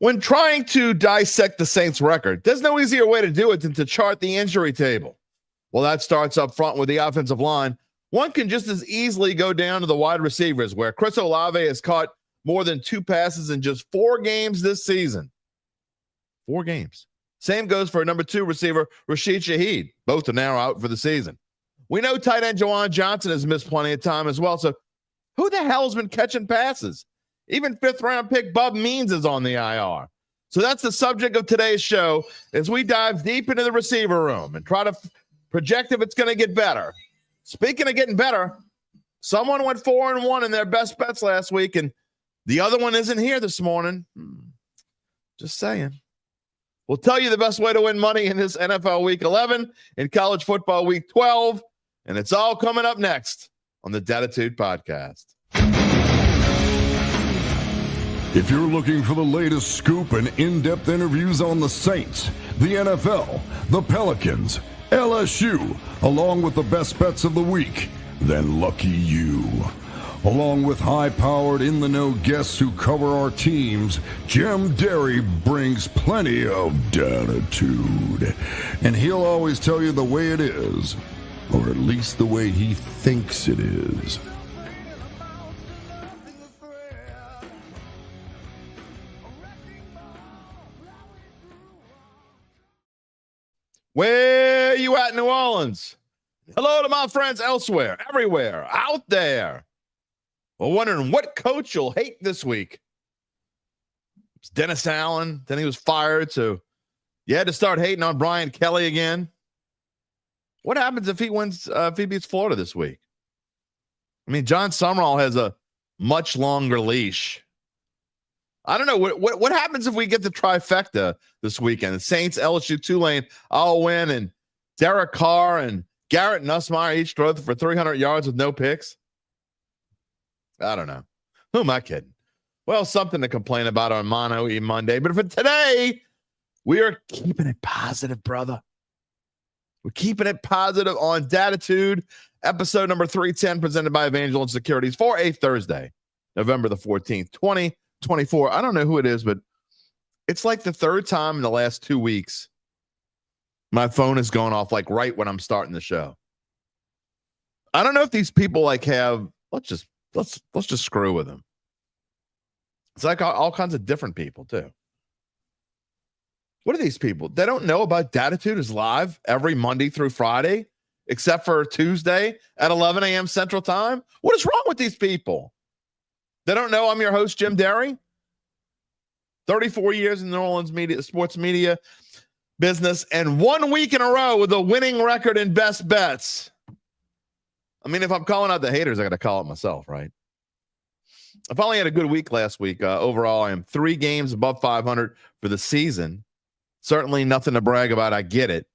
When trying to dissect the Saints record, there's no easier way to do it than to chart the injury table. Well, that starts up front with the offensive line. One can just as easily go down to the wide receivers, where Chris Olave has caught more than 2 passes in just 4 games this season. 4 games. Same goes for number 2 receiver, Rashid Shaheed. Both are now out for the season. We know tight end Juwan Johnson has missed plenty of time as well. So who the hell has been catching passes? Even 5th-round pick Bub Means is on the IR. So that's the subject of today's show as we dive deep into the receiver room and try to project if it's going to get better. Speaking of getting better, someone went 4-1 in their best bets last week, and the other one isn't here this morning. Just saying. We'll tell you the best way to win money in this NFL Week 11 and college football Week 12, and it's all coming up next on the Dattitude Podcast. If you're looking for the latest scoop and in-depth interviews on the Saints, the NFL, the Pelicans, LSU, along with the best bets of the week, then lucky you. Along with high-powered, in-the-know guests who cover our teams, Jim Derry brings plenty of Dattitude. And he'll always tell you the way it is, or at least the way he thinks it is. Where you at, New Orleans? Hello to my friends elsewhere, everywhere, out there. Well, wondering what coach you'll hate this week. It's Dennis Allen. Then he was fired, so you had to start hating on Brian Kelly again. What happens if he wins? If he beats Florida this week? I mean, John Summerall has a much longer leash. I don't know what happens if we get the trifecta this weekend. The Saints, LSU, Tulane all win, and Derek Carr and Garrett Nussmeier each throw for 300 yards with no picks. I don't know. Who am I kidding? Well, something to complain about on Mono E Monday. But for today, we are keeping it positive, brother. We're keeping it positive on Dattitude, episode number 310, presented by Evangeline Securities for a Thursday, November the 14th, 2024. I don't know who it is, but it's like the third time in the last 2 weeks my phone is going off like right when I'm starting the show. I don't know if these people like have, let's just screw with them. It's like all kinds of different people too. What are these people? They don't know about Dattitude is live every Monday through Friday, except for Tuesday at 11 a.m. Central Time. What is wrong with these people? They don't know I'm your host, Jim Derry. 34 years in the New Orleans sports media business, and 1 week in a row with a winning record in best bets. I mean, if I'm calling out the haters, I got to call it myself, right? I finally had a good week last week. Overall, I am 3 games above 500 for the season. Certainly nothing to brag about. I get it.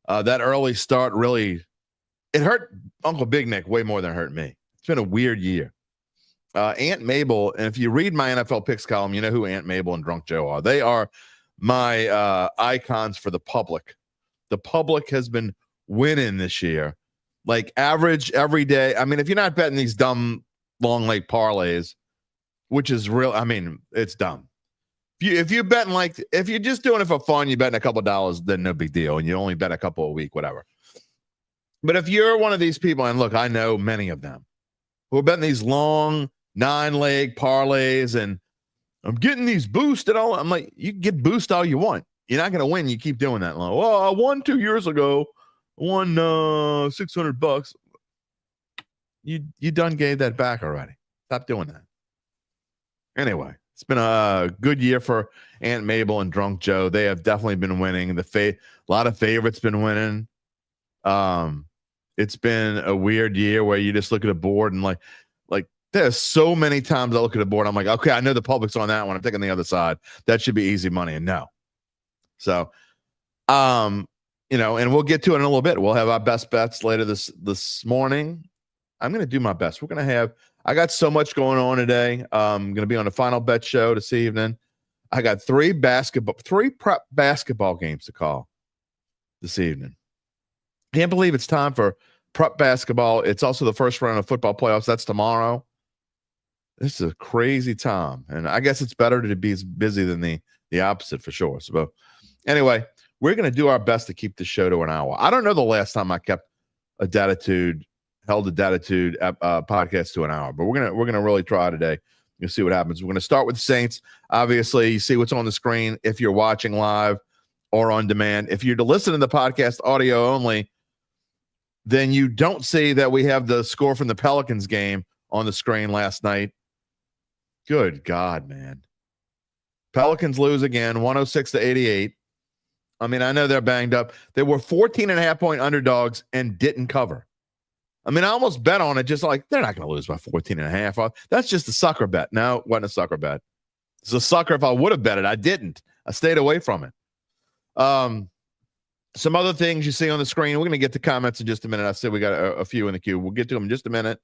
That early start really, it hurt Uncle Big Nick way more than it hurt me. It's been a weird year. Aunt Mabel, and if you read my NFL picks column, you know who Aunt Mabel and Drunk Joe are. They are my icons for the public. The public has been winning this year. Like average every day. I mean, if you're not betting these dumb long leg parlays, which is real, I mean, it's dumb. If you're betting if you're just doing it for fun, you're betting a couple of dollars, then no big deal. And you only bet a couple a week, whatever. But if you're one of these people, and look, I know many of them who are betting these long 9-leg parlays, and I'm getting these boosts and all. I'm like, you can get boost all you want. You're not going to win. You keep doing that. Like, well, I won 2 years ago. Won $600. You done gave that back already. Stop doing that. Anyway, it's been a good year for Aunt Mabel and Drunk Joe. They have definitely been winning. A lot of favorites been winning. It's been a weird year where you just look at a board and like there's so many times I look at a board, I'm like, okay, I know the public's on that one. I'm taking the other side. That should be easy money. And no. So, and we'll get to it in a little bit. We'll have our best bets later this morning. I'm going to do my best. I got so much going on today. I'm going to be on the Final Bet show this evening. I got 3 prep basketball games to call this evening. Can't believe it's time for prep basketball. It's also the first round of football playoffs. That's tomorrow. This is a crazy time. And I guess it's better to be as busy than the the opposite for sure. So anyway, we're going to do our best to keep the show to an hour. I don't know the last time I kept held a Dattitude podcast to an hour, but we're gonna really try today. You'll see what happens. We're going to start with the Saints. Obviously, you see what's on the screen if you're watching live or on demand. If you're to listen to the podcast audio only, then you don't see that we have the score from the Pelicans game on the screen last night. Good God, man. Pelicans lose again, 106-88. I mean, I know they're banged up. They were 14.5-point underdogs and didn't cover. I mean, I almost bet on it, just like they're not going to lose by 14.5. That's just a sucker bet. No, it wasn't a sucker bet. It's a sucker if I would have bet it. I didn't. I stayed away from it. Some other things you see on the screen. We're going to get to comments in just a minute. I said we got a few in the queue. We'll get to them in just a minute.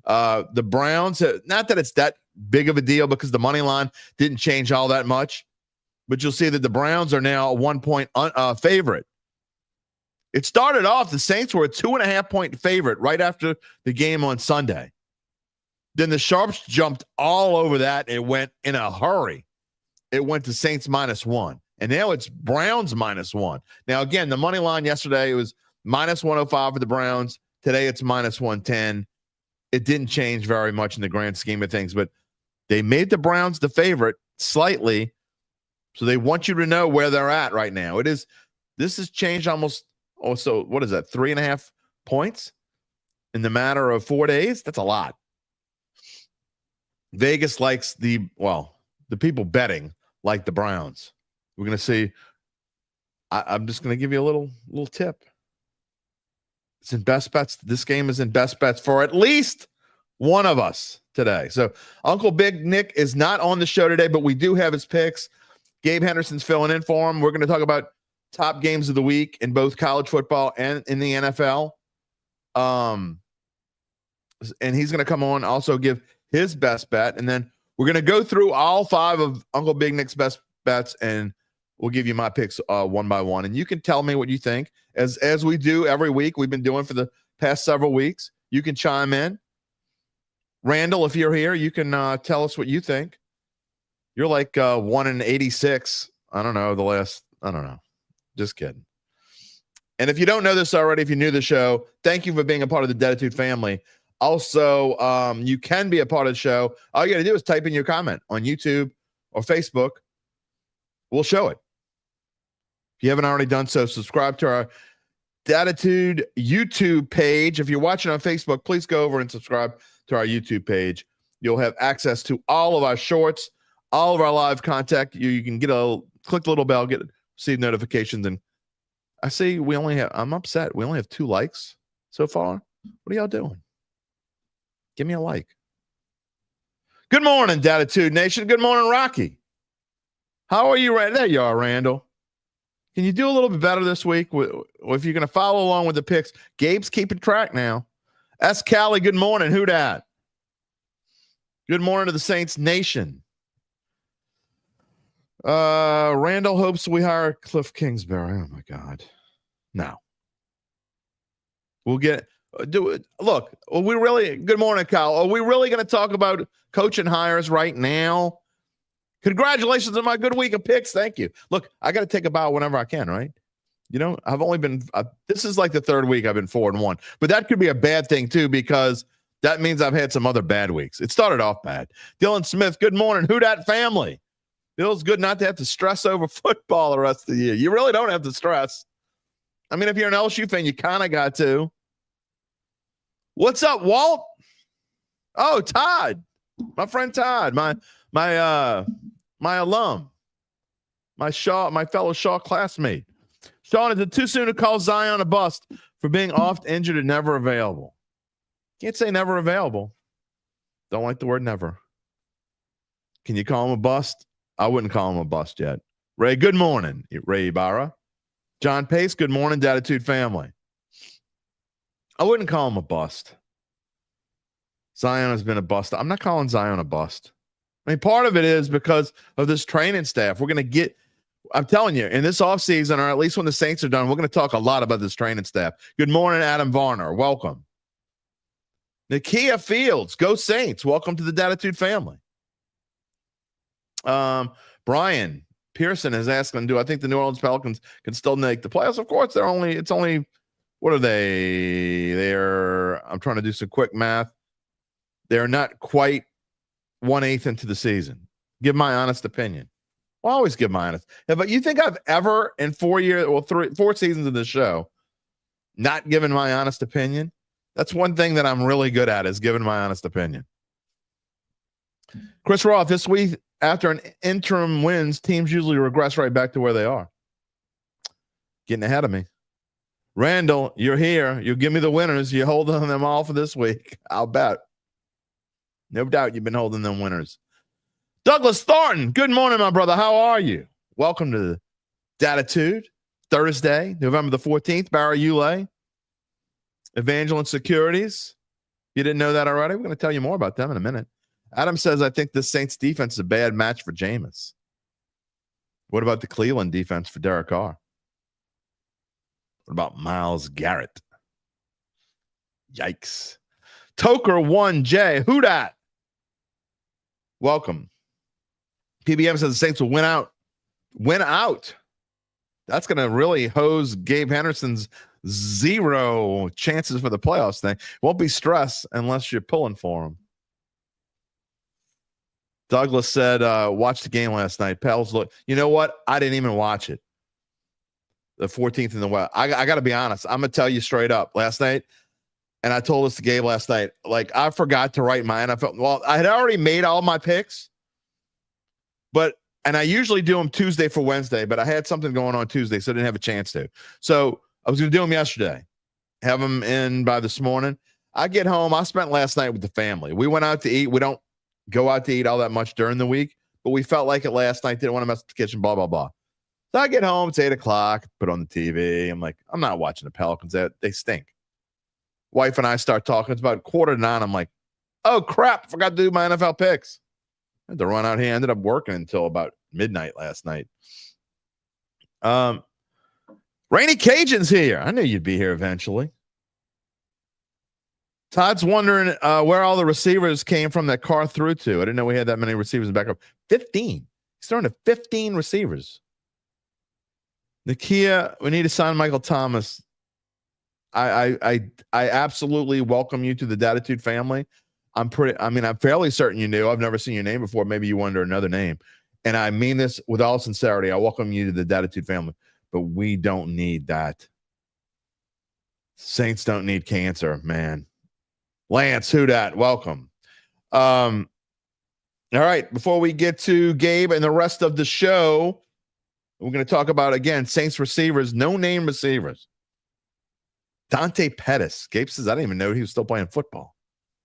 The Browns, not that it's that big of a deal because the money line didn't change all that much, but you'll see that the Browns are now a 1-point favorite. It started off, the Saints were a 2.5-point favorite right after the game on Sunday. Then the Sharps jumped all over that. It went in a hurry. It went to Saints -1. And now it's Browns -1. Now, again, the money line yesterday, it was -105 for the Browns. Today it's -110. It didn't change very much in the grand scheme of things, but they made the Browns the favorite slightly. So they want you to know where they're at right now. This has changed almost. Also, what is that? 3.5 points in the matter of 4 days? That's a lot. Vegas likes the people betting like the Browns. We're going to see. I'm just going to give you a little tip. It's in best bets. This game is in best bets for at least one of us today. So Uncle Big Nick is not on the show today, but we do have his picks. Gabe Henderson's filling in for him. We're going to talk about top games of the week in both college football and in the NFL. And he's going to come on, also give his best bet. And then we're going to go through all 5 of Uncle Big Nick's best bets, and we'll give you my picks one by one. And you can tell me what you think, as we do every week. We've been doing for the past several weeks. You can chime in. Randall, if you're here, you can tell us what you think. You're like 1 in 86. I don't know. Just kidding. And if you don't know this already, if you're new to the show, thank you for being a part of the Dattitude family. Also, you can be a part of the show. All you got to do is type in your comment on YouTube or Facebook. We'll show it. If you haven't already done so, subscribe to our Dattitude YouTube page. If you're watching on Facebook, please go over and subscribe to our YouTube page. You'll have access to all of our shorts, all of our live contact. You can click the little bell, receive notifications. And I see I'm upset. We only have 2 likes so far. What are y'all doing? Give me a like. Good morning, Dattitude Nation. Good morning, Rocky. How are you? There you are, Randall. Can you do a little bit better this week? If you're going to follow along with the picks, Gabe's keeping track now. S. Callie, good morning. Who dat? Good morning to the Saints Nation. Randall hopes we hire Cliff Kingsbury. Oh my God. No. We'll get do it. Look, good morning, Kyle. Are we really going to talk about coaching hires right now? Congratulations on my good week of picks. Thank you. Look, I got to take a bow whenever I can, right? I've only been, this is like the 3rd week I've been 4-1, but that could be a bad thing too, because that means I've had some other bad weeks. It started off bad. Dylan Smith, good morning. Who dat family? Feels good not to have to stress over football the rest of the year. You really don't have to stress. I mean, if you're an LSU fan, you kind of got to. What's up, Walt? Oh, Todd, my friend Todd, my alum, my fellow Shaw classmate. Sean, is it too soon to call Zion a bust for being oft injured and never available? Can't say never available. Don't like the word never. Can you call him a bust? I wouldn't call him a bust yet. Ray, good morning. Ray Ibarra. John Pace, good morning, Dattitude family. I wouldn't call him a bust. Zion has been a bust. I'm not calling Zion a bust. I mean, part of it is because of this training staff. We're going to get, I'm telling you, in this offseason, or at least when the Saints are done, we're going to talk a lot about this training staff. Good morning, Adam Varner. Welcome. Nakia Fields, go Saints. Welcome to the Dattitude family. Brian Pearson is asking, do I think the New Orleans Pelicans can still make the playoffs? Of course, it's only, what are they? I'm trying to do some quick math. They're not quite 1/8 into the season. Give my honest opinion. I'll always give my honest. But you think I've ever in 4 years, well, 4 seasons of this show, not given my honest opinion? That's one thing that I'm really good at, is giving my honest opinion. Chris Roth, this week, after an interim wins, teams usually regress right back to where they are. Getting ahead of me. Randall, you're here. You give me the winners. You holding them all for this week. I'll bet. No doubt you've been holding them winners. Douglas Thornton, good morning, my brother. How are you? Welcome to Dattitude, Thursday, November the 14th. Barry Ulay, Evangeline Securities. You didn't know that already? We're going to tell you more about them in a minute. Adam says, I think the Saints defense is a bad match for Jameis. What about the Cleveland defense for Derek Carr? What about Myles Garrett? Yikes. Toker 1J. Who dat? Welcome. PBM says the Saints will win out. Win out. That's going to really hose Gabe Henderson's 0 chances for the playoffs thing. Won't be stress unless you're pulling for him. Douglas said, watch the game last night. Pels look. You know what? I didn't even watch it. The 14th in the West. I got to be honest. I'm going to tell you straight up. Last night, and I told this to Gabe last night, like, I forgot to write my NFL. Well, I had already made all my picks, and I usually do them Tuesday for Wednesday, but I had something going on Tuesday, so I didn't have a chance to. So I was going to do them yesterday, have them in by this morning. I get home. I spent last night with the family. We went out to eat. We don't go out to eat all that much during the week, but we felt like it last night. Didn't want to mess with the kitchen, blah, blah, blah. So I get home. It's 8 o'clock. Put on the TV. I'm like, I'm not watching the Pelicans. They stink. Wife and I start talking. It's about 8:45. I'm like, oh, crap. Forgot to do my NFL picks. I had to run out here. I ended up working until about midnight last night. Rainy Cajun's here. I knew you'd be here eventually. Todd's wondering where all the receivers came from that Carr threw to. I didn't know we had that many receivers in backup. 15. He's throwing to 15 receivers. Nakia, we need to sign Michael Thomas. I absolutely welcome you to the Dattitude family. I'm fairly certain you knew. I've never seen your name before. Maybe you wonder another name. And I mean this with all sincerity. I welcome you to the Dattitude family. But we don't need that. Saints don't need cancer, man. Lance, who dat? Welcome. All right. Before we get to Gabe and the rest of the show, we're going to talk about, again, Saints receivers, no-name receivers. Dante Pettis. Gabe says, I didn't even know he was still playing football.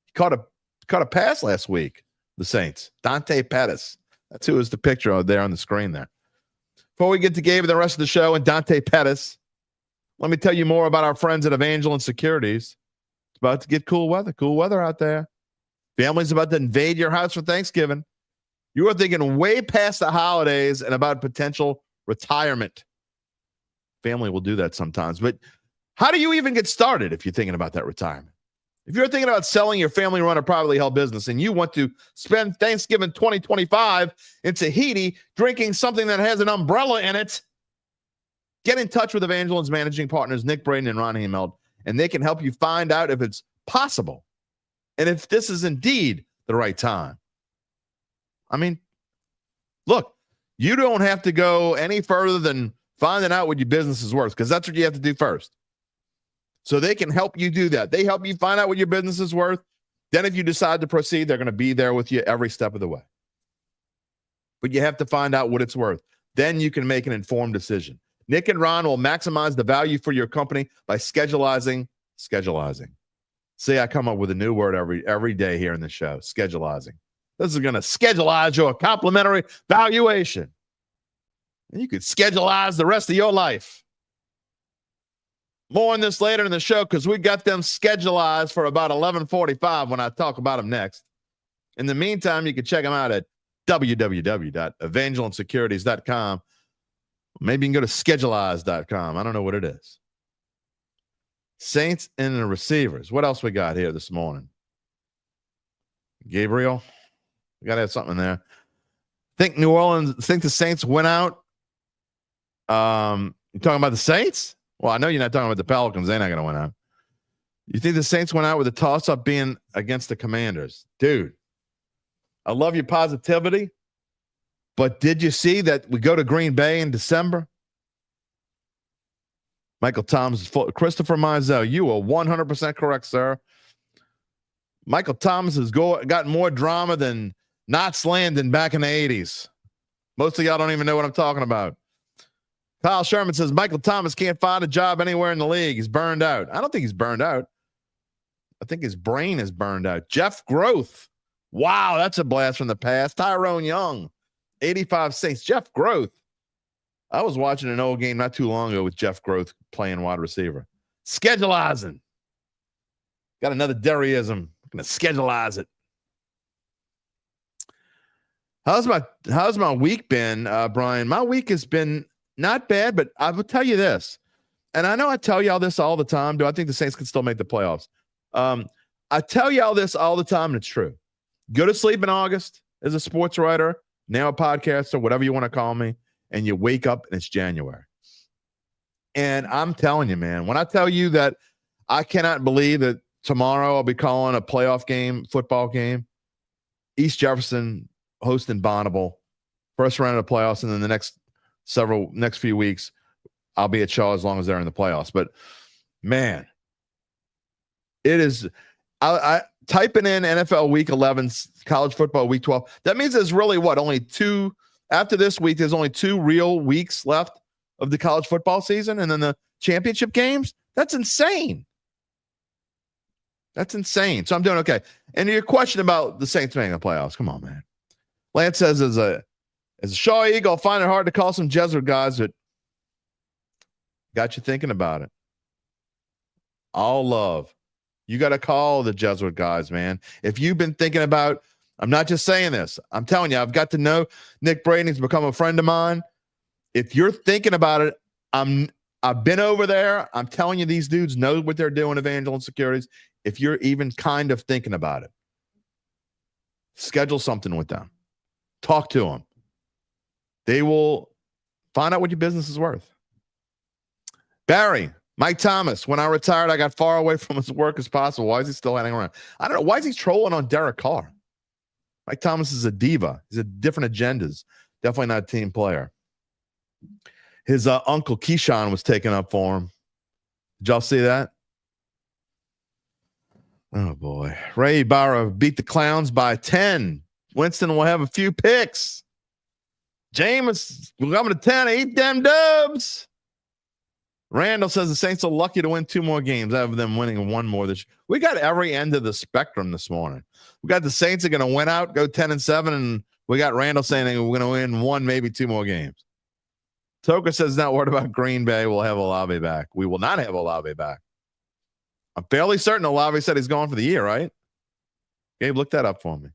He caught a pass last week, the Saints. Dante Pettis. That's who is the picture out there on the screen there. Before we get to Gabe and the rest of the show and Dante Pettis, let me tell you more about our friends at Evangeline Securities. It's about to get cool weather out there. Family's about to invade your house for Thanksgiving. You are thinking way past the holidays and about potential retirement. Family will do that sometimes, but how do you even get started if you're thinking about that retirement? If you're thinking about selling your family-run or privately held business and you want to spend Thanksgiving 2025 in Tahiti drinking something that has an umbrella in it, get in touch with Evangeline's managing partners, Nick Braden and Ron Hameld, and they can help you find out if it's possible and if this is indeed the right time. I mean, look, you don't have to go any further than finding out what your business is worth, because that's what you have to do first. So they can help you do that. They help you find out what your business is worth. Then if you decide to proceed, they're going to be there with you every step of the way. But you have to find out what it's worth. Then you can make an informed decision. Nick and Ron will maximize the value for your company by schedulizing. See, I come up with a new word every day here in the show, schedulizing. This is going to schedulize your complimentary valuation. And you could schedulize the rest of your life. More on this later in the show because we got them schedulized for about 11:45 when I talk about them next. In the meantime, you can check them out at www.evangelinesecurities.com. Maybe you can go to schedulize.com. I don't know what it is. Saints and the receivers. What else we got here this morning? Gabriel, we got to have something there. Think the Saints went out You talking about the Saints? Well, I know you're not talking about the Pelicans. They're not going to win out. You think the Saints went out with a toss-up being against the Commanders? Dude, I love your positivity, but did you see that we go to Green Bay in December? Michael Thomas, Christopher Mizell, you are 100% correct, sir. Michael Thomas has got more drama than Knots Landing back in the 80s. Most of y'all don't even know what I'm talking about. Kyle Sherman says Michael Thomas can't find a job anywhere in the league. He's burned out. I don't think he's burned out. I think his brain is burned out. Jeff Groth. Wow, that's a blast from the past. Tyrone Young, 85 Saints. Jeff Groth. I was watching an old game not too long ago with Jeff Groth playing wide receiver. Scheduleizing. Got another Derryism. I'm going to scheduleize it. How's my week been, Brian? My week has been not bad, but I will tell you this. And I know I tell y'all this all the time. Do I think the Saints can still make the playoffs? I tell y'all this all the time, and it's true. Go to sleep in August as a sports writer, now a podcaster, whatever you want to call me, and you wake up and it's January. And I'm telling you, man, when I tell you that I cannot believe that tomorrow I'll be calling a playoff game, football game, East Jefferson hosting Bonneville, first round of the playoffs, and then the next few weeks, I'll be at Shaw as long as they're in the playoffs. But man, it is. I typing in NFL Week 11, college football Week 12. That means there's really only two. After this week, there's only 2 real weeks left of the college football season, and then the championship games. That's insane. That's insane. So I'm doing okay. And your question about the Saints making the playoffs? Come on, man. Lance says, as a Shaw Eagle, I find it hard to call some Jesuit guys, but got you thinking about it. All love. You got to call the Jesuit guys, man. If you've been thinking about, I'm not just saying this. I'm telling you, I've got to know Nick Braden's become a friend of mine. If you're thinking about it, I've been over there. I'm telling you, these dudes know what they're doing, Evangeline Securities. If you're even kind of thinking about it, schedule something with them. Talk to them. They will find out what your business is worth. Barry, Mike Thomas, when I retired, I got far away from his work as possible. Why is he still hanging around? I don't know. Why is he trolling on Derek Carr? Mike Thomas is a diva. He's a different agendas. Definitely not a team player. His uncle Keyshawn was taken up for him. Did y'all see that? Oh, boy. Ray Barra beat the Clowns by 10. Winston will have a few picks. Jameis coming to 10. Eat them dubs. Randall says the Saints are lucky to win 2 more games out of them winning 1 more this year. We got every end of the spectrum this morning. We got the Saints are going to win out, go 10-7, and we got Randall saying we're going to win 1, maybe 2 more games. Toker says not worried about Green Bay. We'll have Olave back. We will not have Olave back. I'm fairly certain Olave said he's gone for the year, right? Gabe, look that up for me.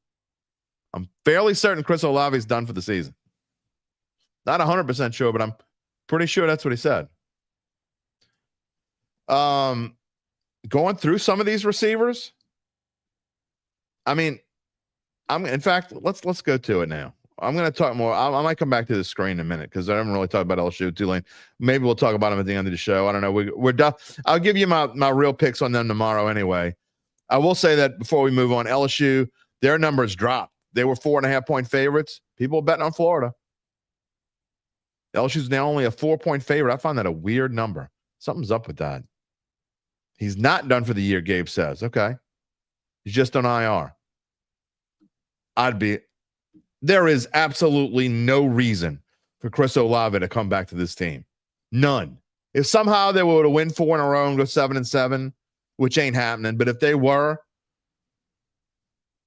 I'm fairly certain Chris Olave's done for the season. Not 100% sure, but I'm pretty sure that's what he said. Going through some of these receivers. I mean, in fact, let's go to it now. I'm going to talk more. I might come back to the screen in a minute because I haven't really talked about LSU, Tulane. Maybe we'll talk about them at the end of the show. I don't know. We're done. I'll give you my real picks on them tomorrow anyway. I will say that before we move on, LSU, their numbers dropped. They were 4.5-point favorites. People betting on Florida. LSU's now only a 4-point favorite. I find that a weird number. Something's up with that. He's not done for the year, Gabe says. Okay. He's just on IR. There is absolutely no reason for Chris Olave to come back to this team. None. If somehow they were to win 4 in a row and go 7-7, which ain't happening, but if they were,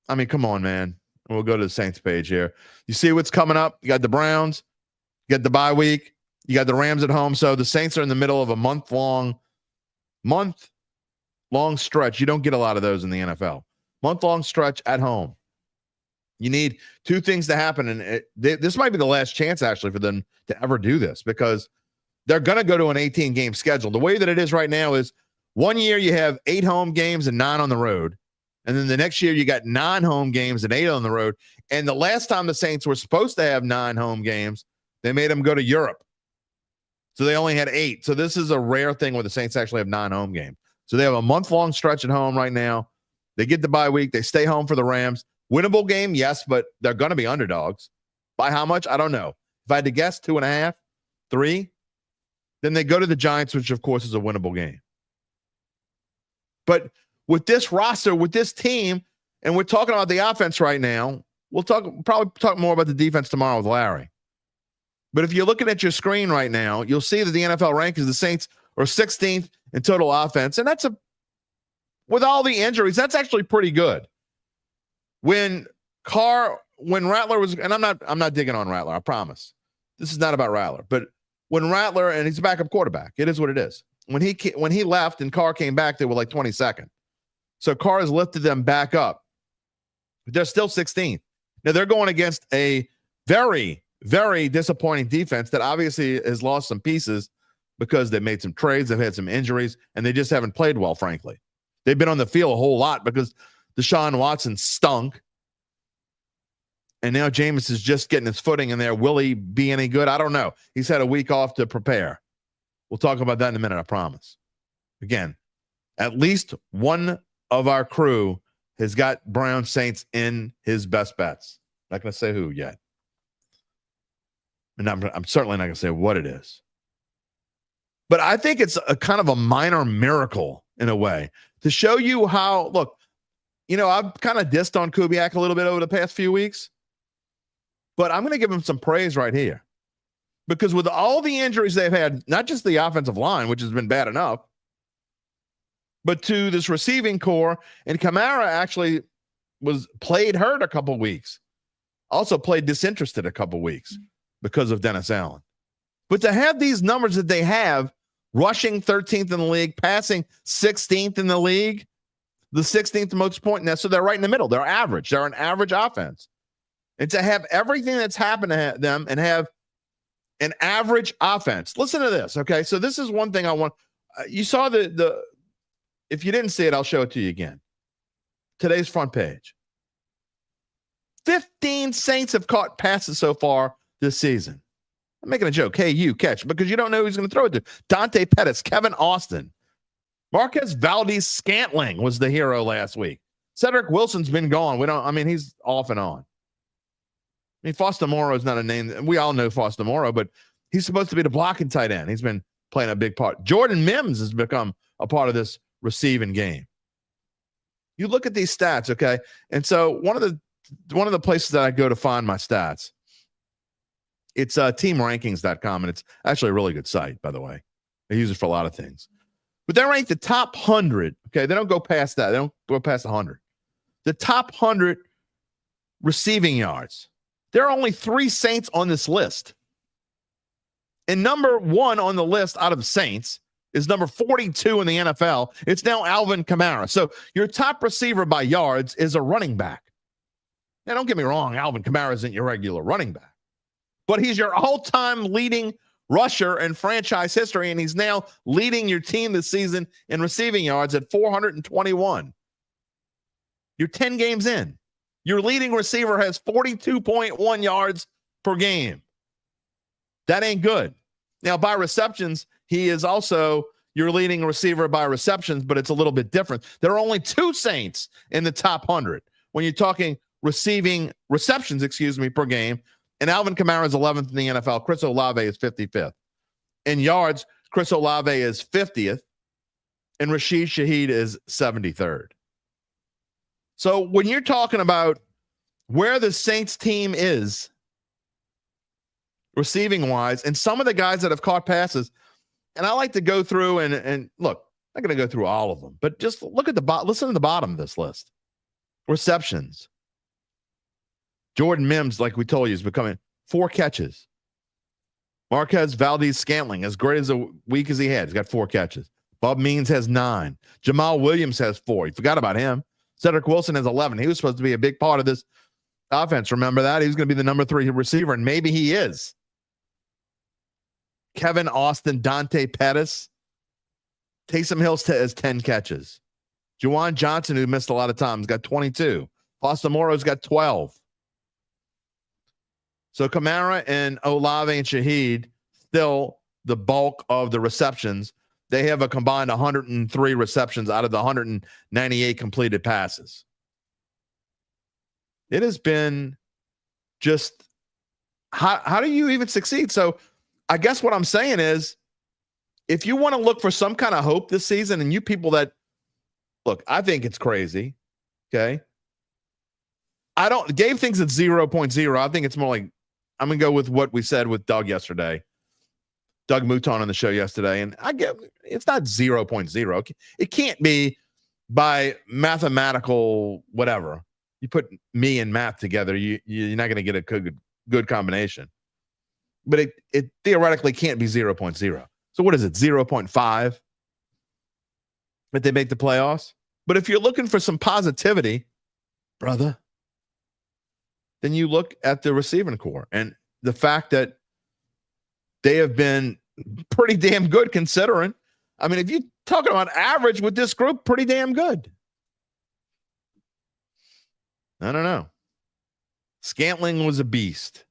I mean, come on, man. We'll go to the Saints page here. You see what's coming up? You got the Browns. You got the bye week. You got the Rams at home. So the Saints are in the middle of a month-long stretch. You don't get a lot of those in the NFL. Month-long stretch at home. You need 2 things to happen, and this might be the last chance, actually, for them to ever do this because they're going to go to an 18-game schedule. The way that it is right now is 1 year you have 8 home games and 9 on the road, and then the next year you got 9 home games and 8 on the road. And the last time the Saints were supposed to have 9 home games, they made them go to Europe. So they only had 8. So this is a rare thing where the Saints actually have 9 home games. So they have a month-long stretch at home right now. They get the bye week. They stay home for the Rams. Winnable game, yes, but they're going to be underdogs. By how much? I don't know. If I had to guess, 2.5, 3, then they go to the Giants, which, of course, is a winnable game. But with this roster, with this team, and we're talking about the offense right now, we'll probably talk more about the defense tomorrow with Larry. But if you're looking at your screen right now, you'll see that the NFL rankings, the Saints are 16th in total offense. And that's with all the injuries, that's actually pretty good. When Rattler was, and I'm not digging on Rattler, I promise. This is not about Rattler. But when Rattler, and he's a backup quarterback, it is what it is. When he left and Carr came back, they were like 22nd. So Carr has lifted them back up. But they're still 16th. Now they're going against a very, very disappointing defense that obviously has lost some pieces because they made some trades, they've had some injuries, and they just haven't played well, frankly. They've been on the field a whole lot because Deshaun Watson stunk. And now Jameis is just getting his footing in there. Will he be any good? I don't know. He's had a week off to prepare. We'll talk about that in a minute, I promise. Again, at least one of our crew has got Brown Saints in his best bets. Not going to say who yet. And I'm certainly not going to say what it is. But I think it's a kind of a minor miracle in a way to show you how, look, I've kind of dissed on Kubiak a little bit over the past few weeks, but I'm going to give him some praise right here. Because with all the injuries they've had, not just the offensive line, which has been bad enough, but to this receiving core, and Kamara actually played hurt a couple weeks. Also played disinterested a couple weeks because of Dennis Allen. But to have these numbers that they have, rushing 13th in the league, passing 16th in the league, the 16th most point net, so they're right in the middle. They're average. They're an average offense. And to have everything that's happened to them and have an average offense. Listen to this, okay? So this is one thing I want. You saw the if you didn't see it, I'll show it to you again. Today's front page. 15 Saints have caught passes so far this season. I'm making a joke. Hey, you catch, because you don't know who's going to throw it to. Dante Pettis, Kevin Austin. Marquez Valdez-Scantling was the hero last week. Cedric Wilson's been gone. He's off and on. Foster Moreau is not a name. We all know Foster Moreau, but he's supposed to be the blocking tight end. He's been playing a big part. Jordan Mims has become a part of this receiving game. You look at these stats, okay? And so one of the places that I go to find my stats, it's teamrankings.com, and it's actually a really good site, by the way. I use it for a lot of things. But they rank the top 100, okay? They don't go past that. They don't go past 100. The top 100 receiving yards. There are only 3 Saints on this list. And number 1 on the list out of the Saints is number 42 in the NFL. It's now Alvin Kamara. So your top receiver by yards is a running back. Now, don't get me wrong. Alvin Kamara isn't your regular running back. But he's your all-time leading rusher in franchise history, and he's now leading your team this season in receiving yards at 421. You're 10 games in. Your leading receiver has 42.1 yards per game. That ain't good. Now, by receptions, he is also your leading receiver by receptions, but it's a little bit different. There are only 2 Saints in the top 100 when you're talking receptions, per game. And Alvin Kamara is 11th in the NFL. Chris Olave is 55th. In yards, Chris Olave is 50th, and Rashid Shaheed is 73rd. So when you're talking about where the Saints team is receiving-wise, and some of the guys that have caught passes, and I like to go through and look, I'm not going to go through all of them, but just look at listen to the bottom of this list. Receptions. Jordan Mims, like we told you, is becoming 4 catches. Marquez Valdez-Scantling, as great as a week as he had, he's got 4 catches. Bob Means has 9. Jamal Williams has 4. You forgot about him. Cedric Wilson has 11. He was supposed to be a big part of this offense. Remember that? He was going to be the number 3 receiver, and maybe he is. Kevin Austin, Dante Pettis. Taysom Hill has 10 catches. Juwan Johnson, who missed a lot of time, has got 22. Foster Moreau's got 12. So Kamara and Olave and Shaheed still the bulk of the receptions. They have a combined 103 receptions out of the 198 completed passes. It has been just, how do you even succeed? So I guess what I'm saying is, if you want to look for some kind of hope this season, and you people that, look, I think it's crazy. Okay. Gabe thinks it's 0.0. I think it's more like, I'm going to go with what we said with Doug yesterday. Doug Mouton on the show yesterday. And I get, it's not 0.0. It can't be by mathematical, whatever. You put me and math together, you're not going to get a good combination. But it theoretically can't be 0.0. So what is it, 0.5? That they make the playoffs? But if you're looking for some positivity, brother, then you look at the receiving core and the fact that they have been pretty damn good considering. I mean, if you're talking about average with this group, pretty damn good. I don't know. Scantling was a beast.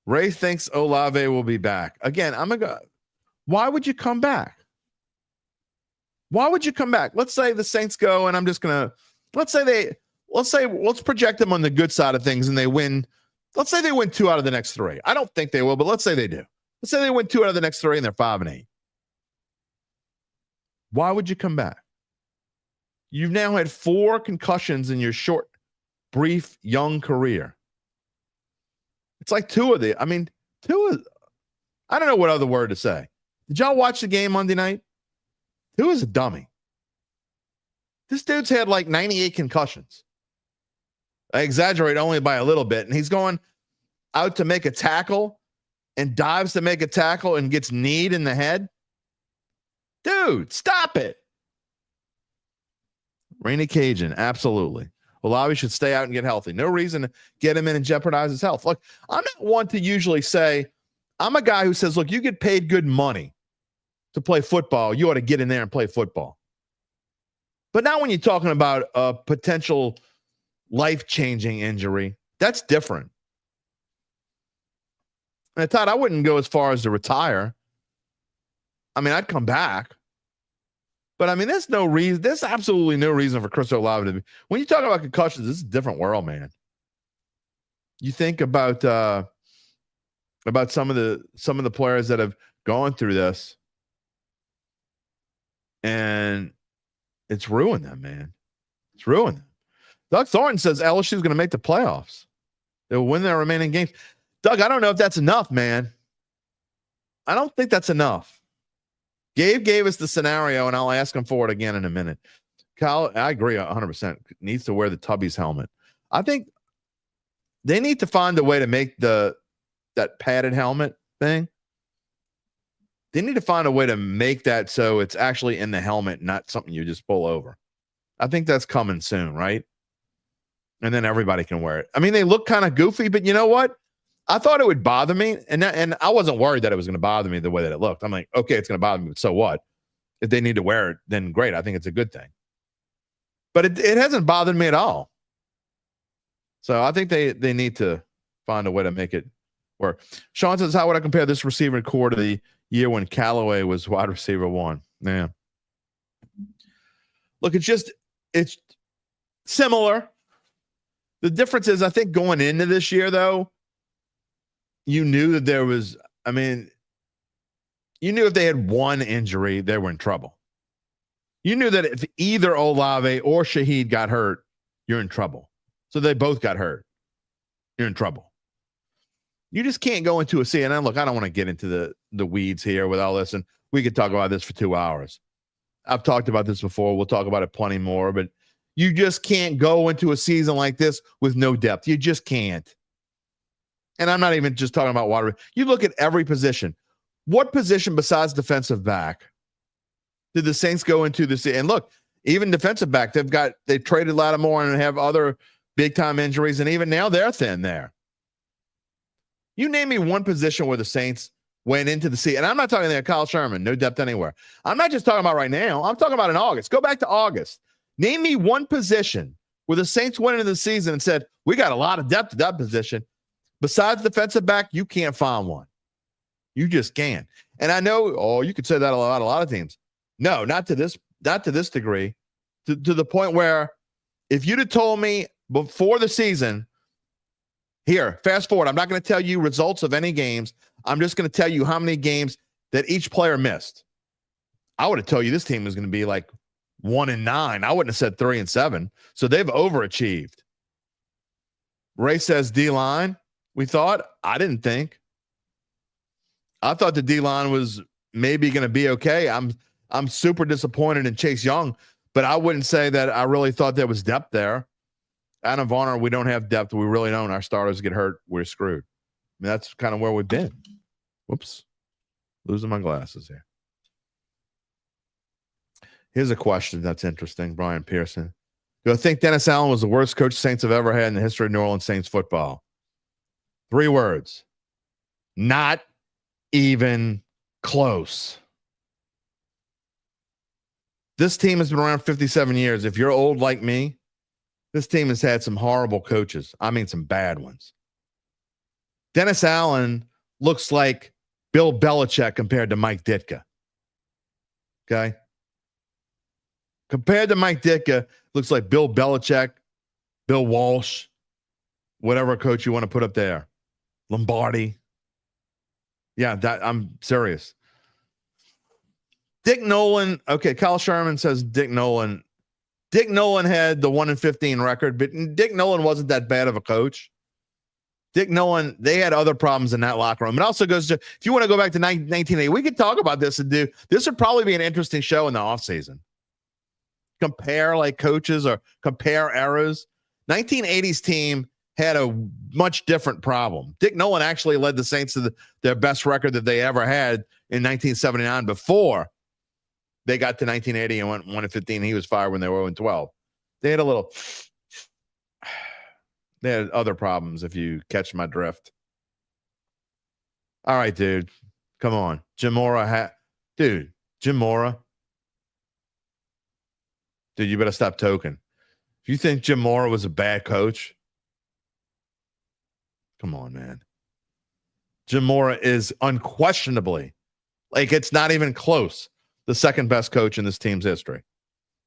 Ray thinks Olave will be back. Again, why would you come back? Why would you come back? Let's say the Saints go, and I'm just going to, let's project them on the good side of things and they win. Let's say they win 2 out of the next 3. I don't think they will, but let's say they do. Let's say they win 2 out of the next 3 and they're 5-8. Why would you come back? You've now had 4 concussions in your short, brief, young career. It's like 2 of the, I don't know what other word to say. Did y'all watch the game Monday night? Who is a dummy? This dude's had like 98 concussions. I exaggerate only by a little bit. And he's going out to make a tackle and dives to make a tackle and gets kneed in the head. Dude, stop it. Rainy Cajun, absolutely. Olave should stay out and get healthy. No reason to get him in and jeopardize his health. Look, I'm not one to usually say, I'm a guy who says, look, you get paid good money to play football. You ought to get in there and play football. But now when you're talking about a potential life-changing injury, that's different. And Todd, I wouldn't go as far as to retire. I mean, I'd come back. But I mean, there's absolutely no reason for Chris Olave to be. When you talk about concussions, this is a different world, man. You think about some of the players that have gone through this, and it's ruined them, man. It's ruined them. Doug Thornton says LSU is going to make the playoffs. They'll win their remaining games. Doug, I don't know if that's enough, man. I don't think that's enough. Gabe gave us the scenario, and I'll ask him for it again in a minute. Kyle, I agree 100%. Needs to wear the Tubby's helmet. I think they need to find a way to make that padded helmet thing. They need to find a way to make that so it's actually in the helmet, not something you just pull over. I think that's coming soon, right? And then everybody can wear it. I mean, they look kind of goofy, but you know what? I thought it would bother me, and I wasn't worried that it was going to bother me the way that it looked. I'm like, okay, it's going to bother me, but so what? If they need to wear it, then great. I think it's a good thing. But it hasn't bothered me at all. So I think they need to find a way to make it work. Sean says, how would I compare this receiver core to the year when Callaway was wide receiver 1? Yeah. Look, it's similar. The difference is, I think going into this year, though, you knew that there was, you knew if they had one injury, they were in trouble. You knew that if either Olave or Shaheed got hurt, you're in trouble. So they both got hurt. You're in trouble. You just can't go into a season. And look, I don't want to get into the weeds here with all this, and we could talk about this for 2 hours. I've talked about this before. We'll talk about it plenty more, but you just can't go into a season like this with no depth. You just can't. And I'm not even just talking about water. You look at every position. What position besides defensive back did the Saints go into this? And look, even defensive back, they traded Lattimore and have other big time injuries. And even now they're thin there. You name me one position where the Saints went into the season. And I'm not talking there, Kyle Sherman, no depth anywhere. I'm not just talking about right now. I'm talking about in August. Go back to August. Name me one position where the Saints went into the season and said, we got a lot of depth at that position. Besides defensive back, you can't find one. You just can't. And I know, you could say that about a lot of teams. No, not to this degree. To the point where if you'd have told me before the season, here, fast forward, I'm not going to tell you results of any games. I'm just going to tell you how many games that each player missed. I would have told you this team is going to be like 1-9. I wouldn't have said 3-7. So they've overachieved. Ray says D-line. We thought. I didn't think. I thought the D-line was maybe going to be okay. I'm super disappointed in Chase Young, but I wouldn't say that I really thought there was depth there. Adam Varner, we don't have depth. We really don't. Our starters get hurt. We're screwed. I mean, that's kind of where we've been. Whoops. Losing my glasses here. Here's a question that's interesting. Brian Pearson. Do I think Dennis Allen was the worst coach the Saints have ever had in the history of New Orleans Saints football? 3 words. Not even close. This team has been around 57 years. If you're old like me, this team has had some horrible coaches. I mean, some bad ones. Dennis Allen looks like Bill Belichick compared to Mike Ditka. Okay? Compared to Mike Ditka, looks like Bill Belichick, Bill Walsh, whatever coach you want to put up there. Lombardi. Yeah, I'm serious. Dick Nolan. Okay, Kyle Sherman says Dick Nolan. Dick Nolan had the 1-15 record, but Dick Nolan wasn't that bad of a coach. Dick Nolan, they had other problems in that locker room. It also goes to, if you want to go back to 1980, we could talk about this and do, this would probably be an interesting show in the offseason. Compare like coaches or compare eras. 1980s team had a much different problem. Dick Nolan actually led the Saints to their best record that they ever had in 1979 before they got to 1980 and went 1-15. He was fired when they were 0-12. They had they had other problems, if you catch my drift. All right, dude. Come on. Jim Mora. Jim Mora. Dude, you better stop toking. If you think Jim Mora was a bad coach, come on, man. Jim Mora is unquestionably, like, it's not even close, the second best coach in this team's history.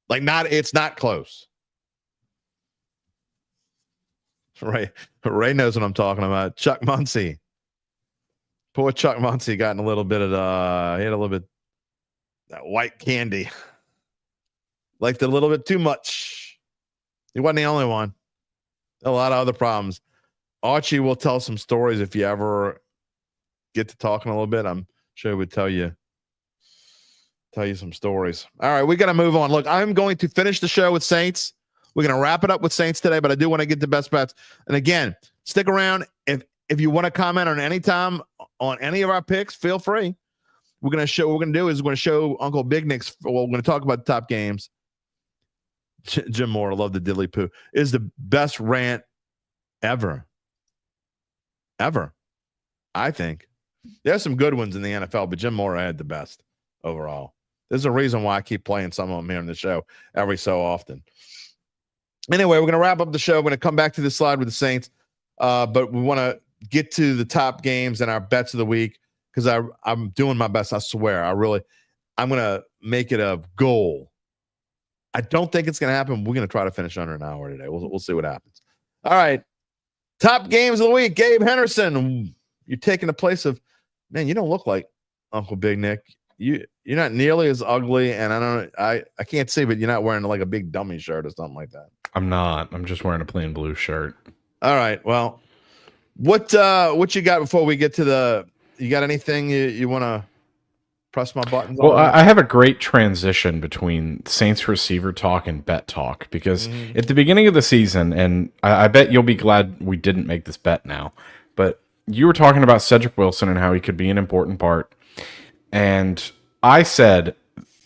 Like, it's not close. Ray knows what I'm talking about. Chuck Muncie. Poor Chuck Muncie got in a little bit of he had a little bit that white candy. Liked it a little bit too much. He wasn't the only one. A lot of other problems. Archie will tell some stories if you ever get to talking a little bit. I'm sure he would tell you some stories. All right, we got to move on. Look, I'm going to finish the show with Saints. We're going to wrap it up with Saints today, but I do want to get the best bets. And again, stick around. If you want to comment on any time on any of our picks, feel free. What we're going to do is we're going to show Uncle Big Nick's. Well, we're going to talk about the top games. Jim Moore, love the diddly poo, is the best rant ever. I think. There's some good ones in the NFL, but Jim Moore had the best overall. There's a reason why I keep playing some of them here on the show every so often. Anyway, we're going to wrap up the show. We're going to come back to this slide with the Saints, but we want to get to the top games and our bets of the week because I'm doing my best. I swear. I'm going to make it a goal. I don't think it's going to happen. We're going to try to finish under an hour today. We'll see what happens. All right. Top games of the week. Gabe Henderson, you're taking the place of, man, you don't look like Uncle Big Nick. You're not nearly as ugly, and I can't see, but you're not wearing like a big dummy shirt or something like that. I'm not. I'm just wearing a plain blue shirt. All right. Well, what you got before we get to you got anything you want to press my buttons on? Well, I have a great transition between Saints receiver talk and bet talk because at the beginning of the season, and I bet you'll be glad we didn't make this bet now, but you were talking about Cedric Wilson and how he could be an important part. And I said,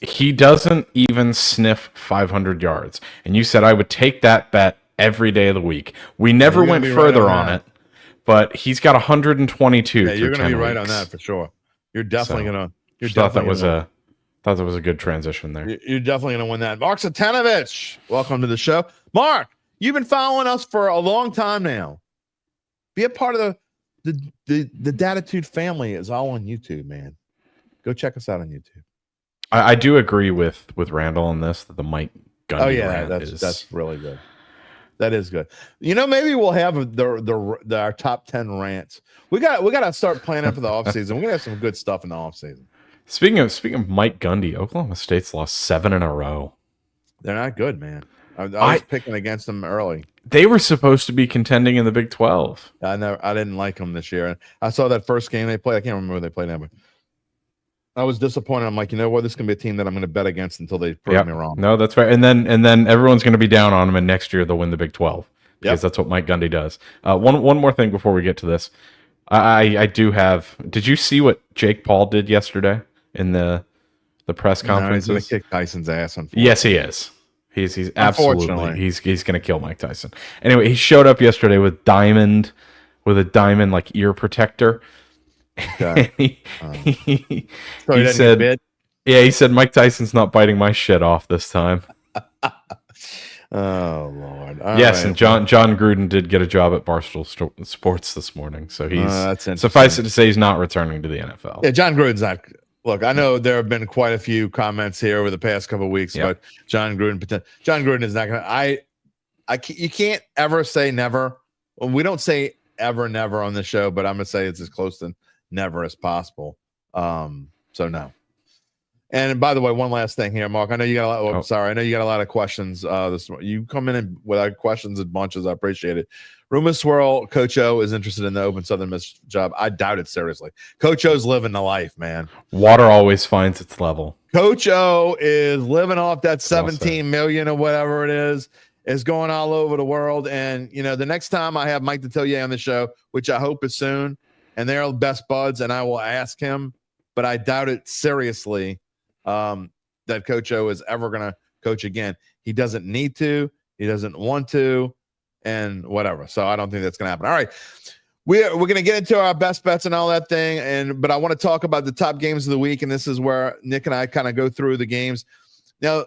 he doesn't even sniff 500 yards. And you said I would take that bet every day of the week. We never went further on it, but he's got 122. Yeah, you're going to be right on that for sure. You're definitely going to. You thought that was a good transition there. You're definitely going to win that. Mark Satanovich, welcome to the show. Mark, you've been following us for a long time now. Be a part of the Dattitude family is all on YouTube, man. Go check us out on YouTube. I do agree with Randall on this, that the Mike Gundy rant that's really good. That is good. Maybe we'll have our top 10 rants. We got to start planning for the offseason. We're gonna have some good stuff in the offseason. Speaking of Mike Gundy, Oklahoma State's lost 7 in a row. They're not good, man. I was picking against them early. They were supposed to be contending in the Big 12. I didn't like them this year. I saw that first game they played. I can't remember who they played now, but I was disappointed. I'm like, you know what? This is gonna be a team that I'm gonna bet against until they prove me wrong. No, that's right. And then everyone's gonna be down on them, and next year they'll win the Big 12 because that's what Mike Gundy does. One more thing before we get to this, I do have. Did you see what Jake Paul did yesterday in the press conference? He's gonna kick Tyson's ass. Yes, he is. He's absolutely he's gonna kill Mike Tyson. Anyway, he showed up yesterday with a diamond like ear protector. Okay. he said, he said Mike Tyson's not biting my shit off this time. Oh Lord! Yes, and John Gruden did get a job at Barstool Sports this morning, so he's suffice it to say he's not returning to the NFL. Yeah, John Gruden's not. Look, I know there have been quite a few comments here over the past couple of weeks, but John Gruden is not going to. You can't ever say never. Well, we don't say ever, never on the show, but I'm going to say it's as close to never as possible. So no. And by the way, one last thing here, Mark. I know you got a lot. Sorry, I know you got a lot of questions. You come in with questions in bunches. I appreciate it. Rumor swirl. Coach O is interested in the Open Southern Miss job. I doubt it seriously. Coach O's living the life, man. Water always finds its level. Coach O is living off that 17 million or whatever it is going all over the world. And the next time I have Mike Detillier on the show, which I hope is soon, and they're best buds, and I will ask him, but I doubt it seriously. That Coach O is ever going to coach again. He doesn't need to. He doesn't want to, and whatever. So I don't think that's going to happen. All right, we're going to get into our best bets and all that thing, but I want to talk about the top games of the week, and this is where Nick and I kind of go through the games. Now,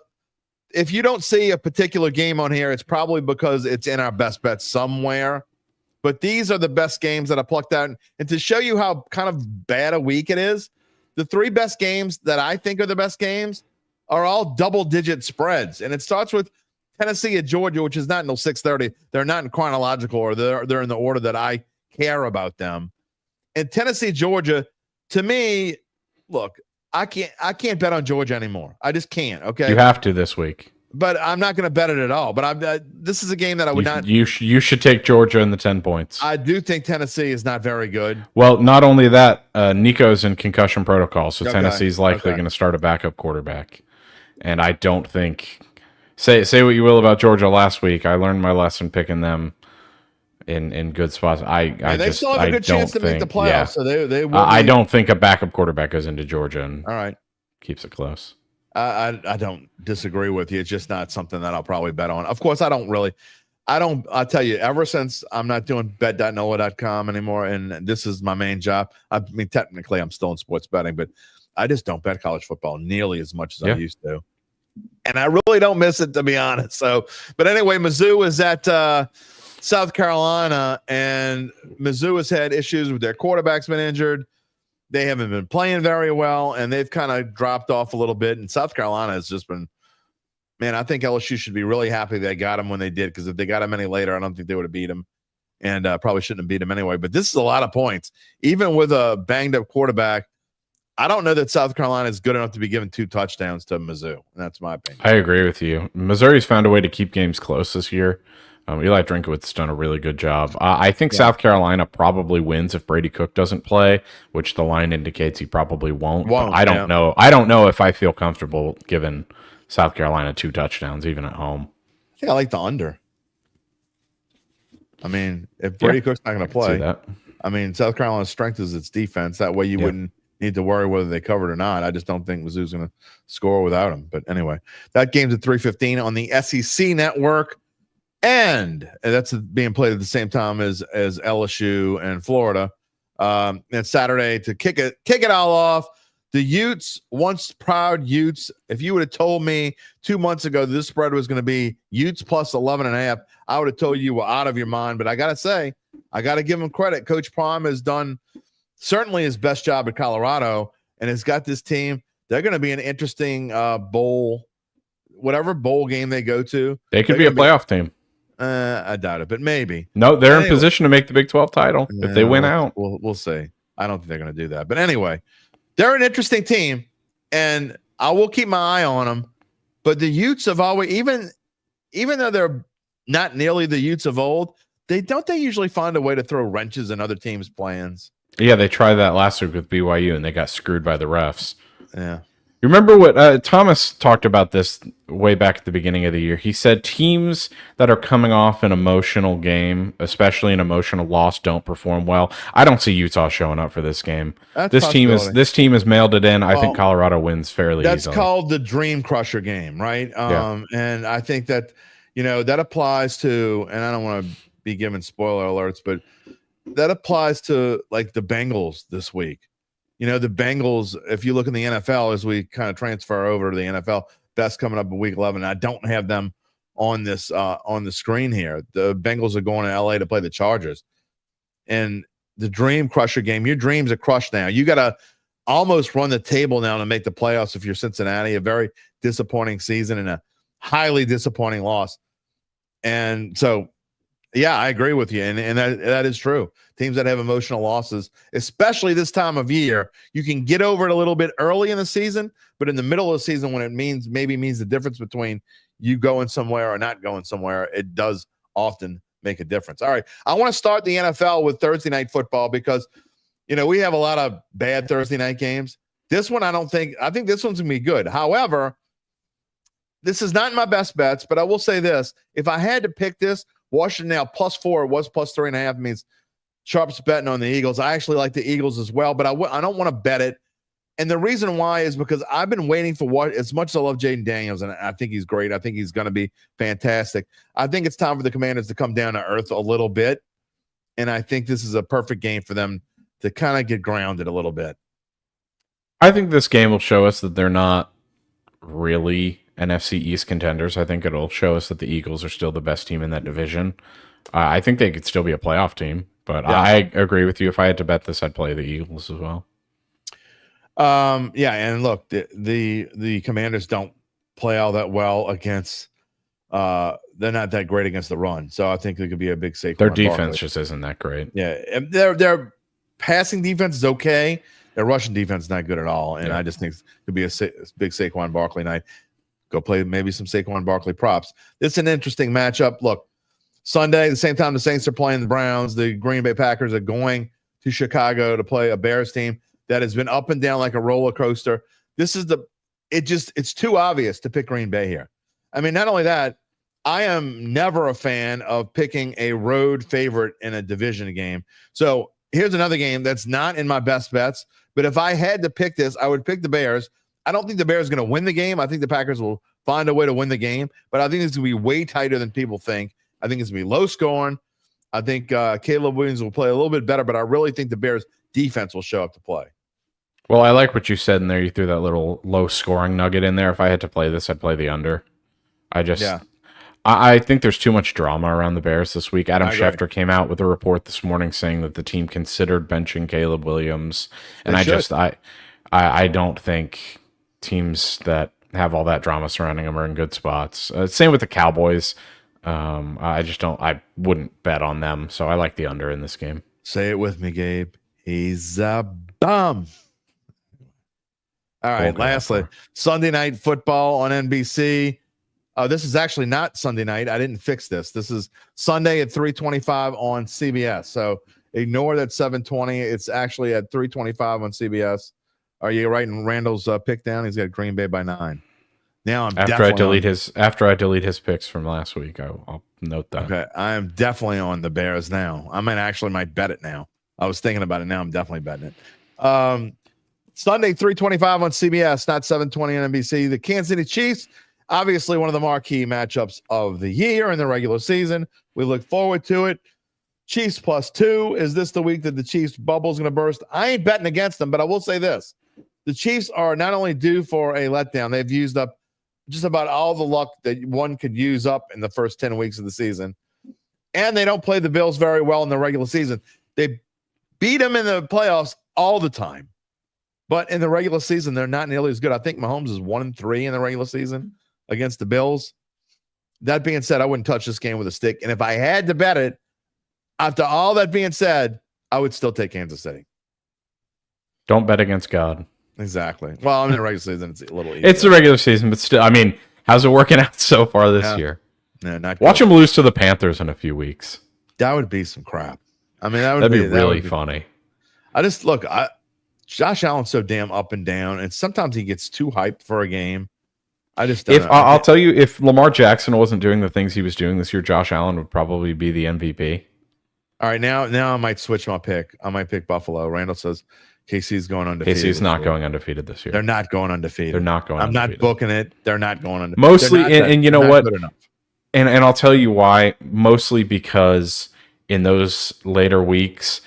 if you don't see a particular game on here, it's probably because it's in our best bets somewhere. But these are the best games that I plucked out, and to show you how kind of bad a week it is. The 3 best games that I think are the best games are all double-digit spreads, and it starts with Tennessee at Georgia, which is not until 6:30. They're not in chronological order; they're in the order that I care about them. And Tennessee, Georgia, to me, look, I can't bet on Georgia anymore. I just can't. Okay, you have to this week. But I'm not going to bet it at all. But this is a game that I would not. You should take Georgia in the 10 points. I do think Tennessee is not very good. Well, not only that, Nico's in concussion protocol, so Tennessee's likely going to start a backup quarterback. And I don't think. Say what you will about Georgia last week. I learned my lesson picking them in good spots. They still have a good chance to make the playoffs. Yeah. So they will. I don't think a backup quarterback goes into Georgia and keeps it close. I don't disagree with you. It's just not something that I'll probably bet on. Of course, I'll tell you, ever since I'm not doing bet.nola.com anymore, and this is my main job. I mean, technically I'm still in sports betting, but I just don't bet college football nearly as much as I used to. And I really don't miss it, to be honest. So, but anyway, Mizzou is at South Carolina, and Mizzou has had issues with their quarterback's been injured. They haven't been playing very well, and they've kind of dropped off a little bit. And South Carolina has just been, man, I think LSU should be really happy they got him when they did, because if they got him any later, I don't think they would have beat him, and probably shouldn't have beat him anyway. But this is a lot of points. Even with a banged-up quarterback, I don't know that South Carolina is good enough to be given 2 touchdowns to Mizzou. And that's my opinion. I agree with you. Missouri's found a way to keep games close this year. Eli Drinkowitz has done a really good job. I think South Carolina probably wins if Brady Cook doesn't play, which the line indicates he probably won't. I don't know. I don't know if I feel comfortable giving South Carolina 2 touchdowns, even at home. I like the under. I mean, if Brady Cook's not going to play, I mean, South Carolina's strength is its defense. That way you wouldn't need to worry whether they covered or not. I just don't think Mizzou's going to score without him. But anyway, that game's at 3:15 on the SEC network. And that's being played at the same time as LSU and Florida. And Saturday to kick it all off. The Utes, once proud Utes. If you would have told me 2 months ago this spread was going to be Utes plus 11.5, I would have told you were out of your mind. But I got to say, I got to give him credit. Coach Prime has done certainly his best job at Colorado and has got this team. They're going to be an interesting bowl, whatever bowl game they go to. They could be a playoff team. I doubt it, but maybe. No, they're in position to make the Big 12 title if they win out. We'll see. I don't think they're going to do that. But anyway, they're an interesting team, and I will keep my eye on them. But the Utes have always, even though they're not nearly the Utes of old, they usually find a way to throw wrenches in other teams' plans. Yeah, they tried that last week with BYU, and they got screwed by the refs. Yeah. You remember what Thomas talked about this way back at the beginning of the year? He said teams that are coming off an emotional game, especially an emotional loss, don't perform well. I don't see Utah showing up for this game. This team has mailed it in. I think Colorado wins fairly easily. That's called the Dream Crusher game, right? And I think that, that applies to, and I don't want to be giving spoiler alerts, but that applies to like the Bengals this week. The Bengals, if you look in the NFL, as we kind of transfer over to the NFL, best coming up in week 11. I don't have them on this on the screen here. The Bengals are going to LA to play the Chargers. And the Dream Crusher game, your dreams are crushed now. You got to almost run the table now to make the playoffs if you're Cincinnati. A very disappointing season and a highly disappointing loss. And so, yeah, I agree with you. And that is true. Teams that have emotional losses, especially this time of year, you can get over it a little bit early in the season, but in the middle of the season when it means the difference between you going somewhere or not going somewhere, it does often make a difference. All right. I want to start the NFL with Thursday night football because, we have a lot of bad Thursday night games. This one, I think this one's going to be good. However, this is not my best bets, but I will say this. If I had to pick this, Washington now +4, it was +3.5, means Sharp's betting on the Eagles. I actually like the Eagles as well, but I don't want to bet it. And the reason why is because I've been waiting for as much as I love Jaden Daniels, and I think he's great. I think he's going to be fantastic. I think it's time for the Commanders to come down to earth a little bit. And I think this is a perfect game for them to kind of get grounded a little bit. I think this game will show us that they're not really NFC East contenders. I think it'll show us that the Eagles are still the best team in that division. I think they could still be a playoff team, but yeah. I agree with you. If I had to bet this, I'd play the Eagles as well. And look, the Commanders don't play all that well against. They're not that great against the run, so I think it could be a big Saquon. Their defense just isn't that great. Yeah, and their passing defense is okay. Their rushing defense is not good at all, and I just think it could be a big Saquon Barkley night. Go play maybe some Saquon Barkley props. It's an interesting matchup. Look, Sunday, the same time the Saints are playing the Browns, the Green Bay Packers are going to Chicago to play a Bears team that has been up and down like a roller coaster. It's too obvious to pick Green Bay here. I mean, not only that, I am never a fan of picking a road favorite in a division game. So here's another game that's not in my best bets, but if I had to pick this, I would pick the Bears. I don't think the Bears are going to win the game. I think the Packers will find a way to win the game, but I think it's going to be way tighter than people think. I think it's going to be low scoring. I think Caleb Williams will play a little bit better, but I really think the Bears defense will show up to play. Well, I like what you said in there. You threw that little low scoring nugget in there. If I had to play this, I'd play the under. I think there's too much drama around the Bears this week. Adam Schefter came out with a report this morning saying that the team considered benching Caleb Williams. And I don't think teams that have all that drama surrounding them are in good spots. Same with the Cowboys. I wouldn't bet on them. So I like the under in this game. Say it with me, Gabe. He's a bum. All right. Lastly, Sunday Night Football on NBC. This is actually not Sunday night. I didn't fix this. This is Sunday at 3:25 on CBS. So ignore that 7:20. It's actually at 3:25 on CBS. Are you writing Randall's pick down? He's got Green Bay by 9. Now after I delete his picks from last week, I'll note that. Okay, I am definitely on the Bears now. I might bet it now. I was thinking about it. Now I'm definitely betting it. Sunday 3:25 on CBS, not 7:20 on NBC. The Kansas City Chiefs. Obviously, one of the marquee matchups of the year in the regular season. We look forward to it. Chiefs +2. Is this the week that the Chiefs bubble is going to burst? I ain't betting against them, but I will say this. The Chiefs are not only due for a letdown, they've used up just about all the luck that one could use up in the first 10 weeks of the season. and they don't play the Bills very well in the regular season. They beat them in the playoffs all the time, but in the regular season, they're not nearly as good. I think Mahomes is 1-3 in the regular season against the Bills. That being said, I wouldn't touch this game with a stick. And if I had to bet it, after all that being said, I would still take Kansas City. Don't bet against God. Exactly. Well, I'm in the regular season. It's a little easier. It's the regular season, but still, I mean, how's it working out so far this year? No, not Watch them lose to the Panthers in a few weeks. That would be some crap. I mean, that'd be really funny. Josh Allen's so damn up and down, and sometimes he gets too hyped for a game. I just I'll tell you, if Lamar Jackson wasn't doing the things he was doing this year, Josh Allen would probably be the MVP. All right, now I might switch my pick. I might pick Buffalo. Randall says KC's going undefeated. KC's not going undefeated this year. They're not going undefeated. They're not going. I'm undefeated. not booking it. They're not going undefeated. Mostly, and you know what? And I'll tell you why. Mostly because in those later weeks,